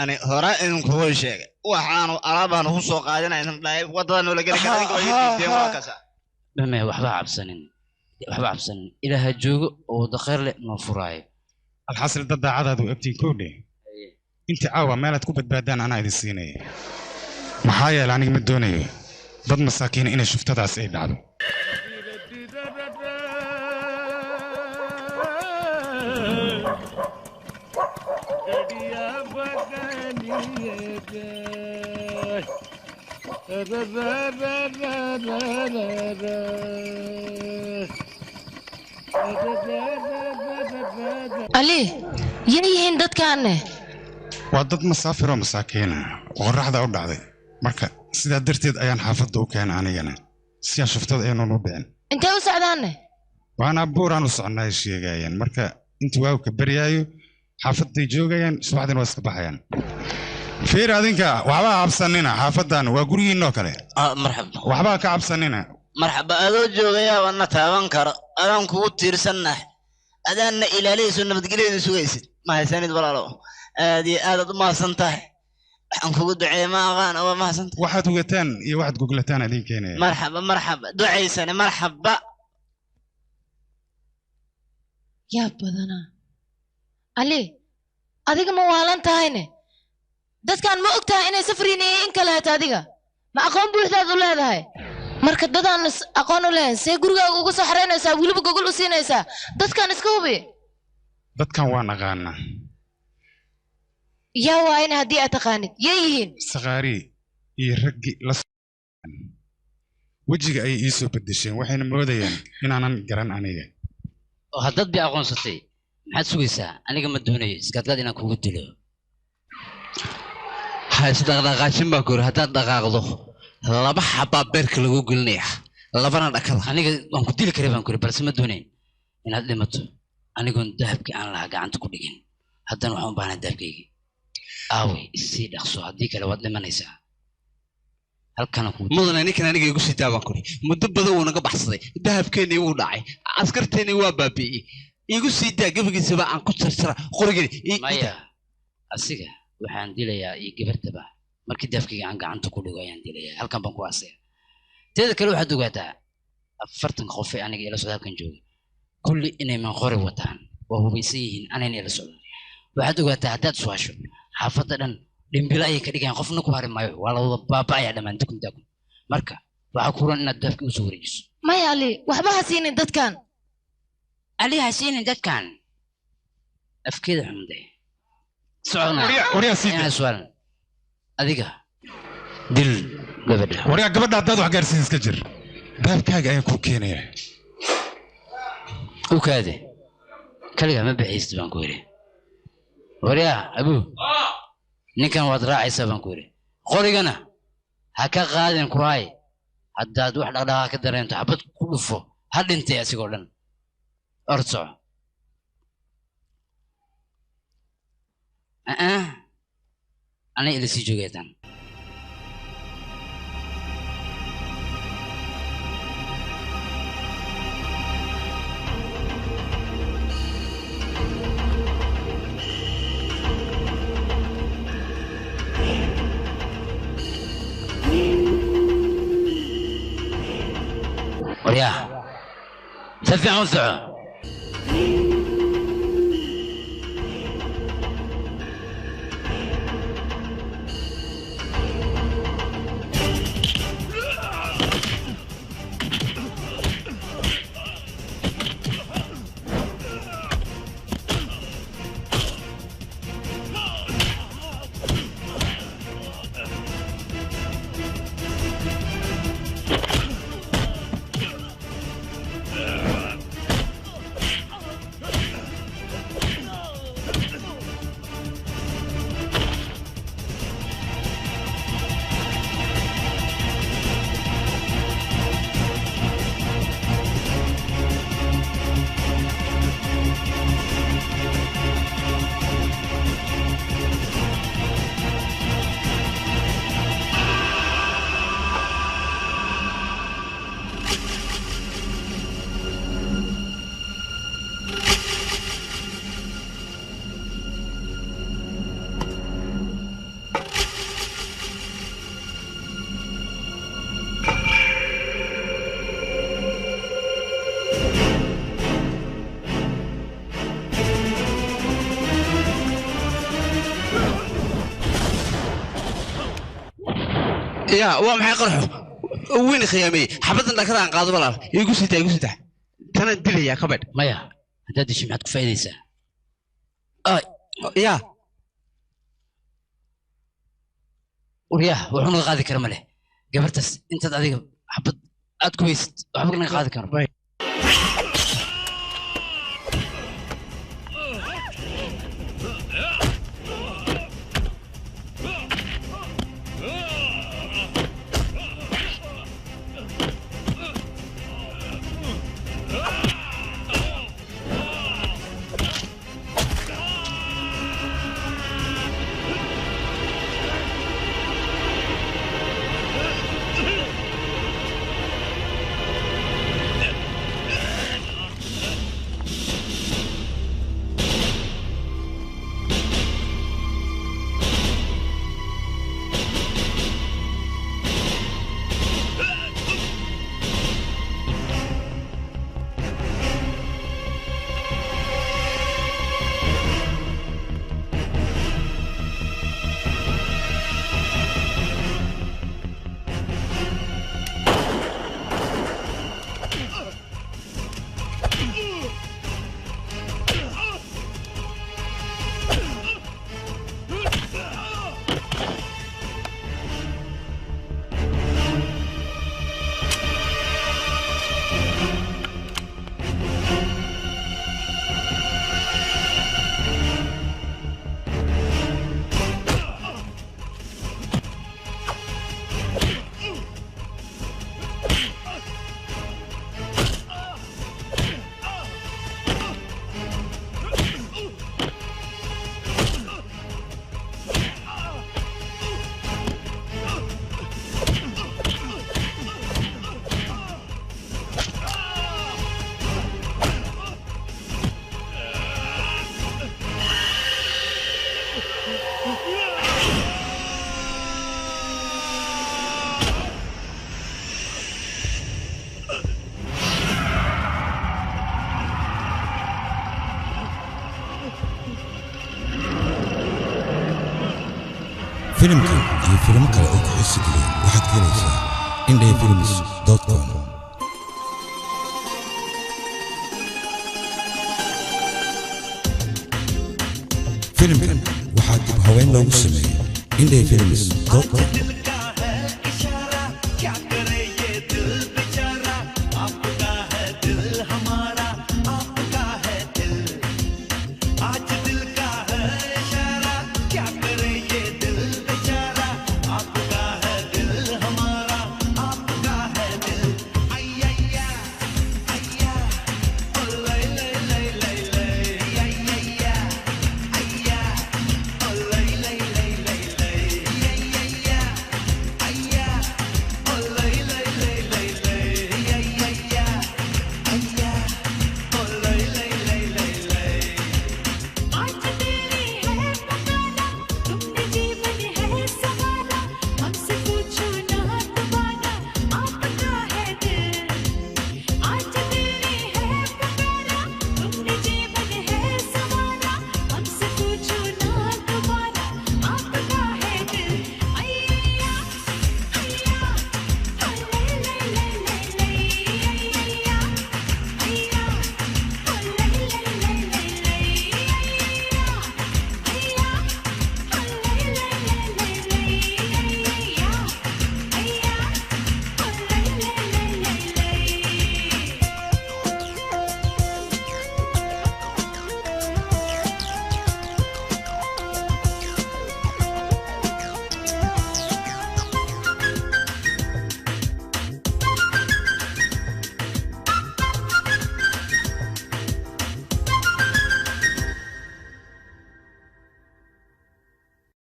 ani hore idinkugu sheegay waxaanu alaabaan ugu soo qaadanayna dhahay wadada noola geli kara mame waxba cabsanin ilaaha joogo oo wada khayr leh noo furaayo alxasil dad daacadaadu egtiin koodhe intii caawa meelaad ku badbaadaan anaa idin siinaya maxaa yeele aniga ma doonayo dad masaakiina inay shuftadaas ay dhacdo ali yay yihiin dadkaanne waa dad masaafiroo masaakiina qorraxda u dhacday marka sidaa darteed ayaan xaafadda u keenay anigana si aan shuftada aynan u dhicin intee u socdaanne waana buuraan u socnaa sheegayaan marka intii waagu ka baryaayo xaafadday joogayaan subaxdina waa iska baxayaan fiir adinka waxbaa cabsanina xaafaddan waa gurigiinoo kale marxaba waxbaa ka cabsanina marxaba adoo joogayaa wana taaban karo adaan kugu tiirsannahay adaanna ilaalihayso nabadgelyada sugaysid ma haysanid walaalo aad iyo aadaad u mahadsan tahay waxaan kugu duceeye ma aqaan waa mahadsan tahay waxaad hugataan iyo waxaad goglataan adin keenaya marxaba ducaysane marxaba yaa badanaa ali adiga ma waalan tahayne dadkan ma og tahay inay safriin iyo in kale hata adiga ma aqoon buuxdaad u leedahay marka dadaan aqoon u leeyahay see gurigaaga uga soo xaraynaysaa weliba gogol u siinaysaa dadkan iska hubi dadkan waa naqaanaa yaa waayna haddii aad taqaanid yay yihiin saqaari iyo raggi la wejiga ay ii soo bedesheen waxayna moodayaan inaanan garan aniga oo haddaad bi aqoonsatay maxaad sugaysaa aniga ma doonayo iskaadgaad inaan kugu dilo ha isdhaqdhaqaajin baa kuri haddaad dhaqaaqdo laba xabaa beerka lagu gelinaya labana dhakada aniga waan ku dili karay baan kuri balse ma doonayn inaad dhimato anigoon dahabkii aan lahaa gacanta ku dhigin haddana waxaan u baahnaa dahabkaygii aawey isii dhaqso haddii kale waad dhimanaysaa halkana ku mudane ninkan aniga igu sii daabaan kuri muddo badan wuu naga baxsaday dahabkeennii wuu dhacay askarteennii waa baabi'iyey igu sii daa gebagiisaba aan ku jarjara qorigii maya asiga waxaan dilayaa iyo gabartaba markii dahabkayga aan gacanta ku dhigo ayaan dilayaa halkan baan ku aasaya teeda kale waxaad ogaataa 40 qof ee aniga ila socda halkan jooga kulli inay man qori wataan waa hubaysan yihiin anayna ila socda waxaad ogaataa haddaad su'aasho xaafadda dhan dhimbila ayay ka dhigayaan qofna ku hari maayo waa la wada baaba'aya dhammaan dukuntaku marka waxaa ku ran inaad dahabkii usoo wareejiso maya ali waxba ha siinin dadkan ali ha siinin dadkan afkeeda xumde socona su'aal adiga dil gabadha waryaa gabadha haddaad wax gaarsiin iska jir dahabkaaga ayaan kuu keenayaa u kaade kaligaa ma baxaysid baan ku yidhi waryaa abuu ninkan waad raacaysaa baan ku yidhi qorigana ha ka qaadin ku hay haddaad wax dhaqdhaqaa ka dareento xabad ku dhufo ha dhintay asigoo dhan ord soco anay ila sii joogeetaan ورياه سفع وسعه يا وما حيقرحوا وين خيامي حبتنا كذا عن قاضي ولا يقول سيتا كان الدلي يا كبد مايا هذا الشيء معك فايدة يا ورياه وحنا غادي كرمله قبرتس انت هذيك حبت كويس حبك غادي كرم filimkan iyo filimo kale oo ku xiisi geliya waxaad ka helaysaa indhafilms.com. filimkan waxaa dib haween loogu sameeyey indhafilms.com.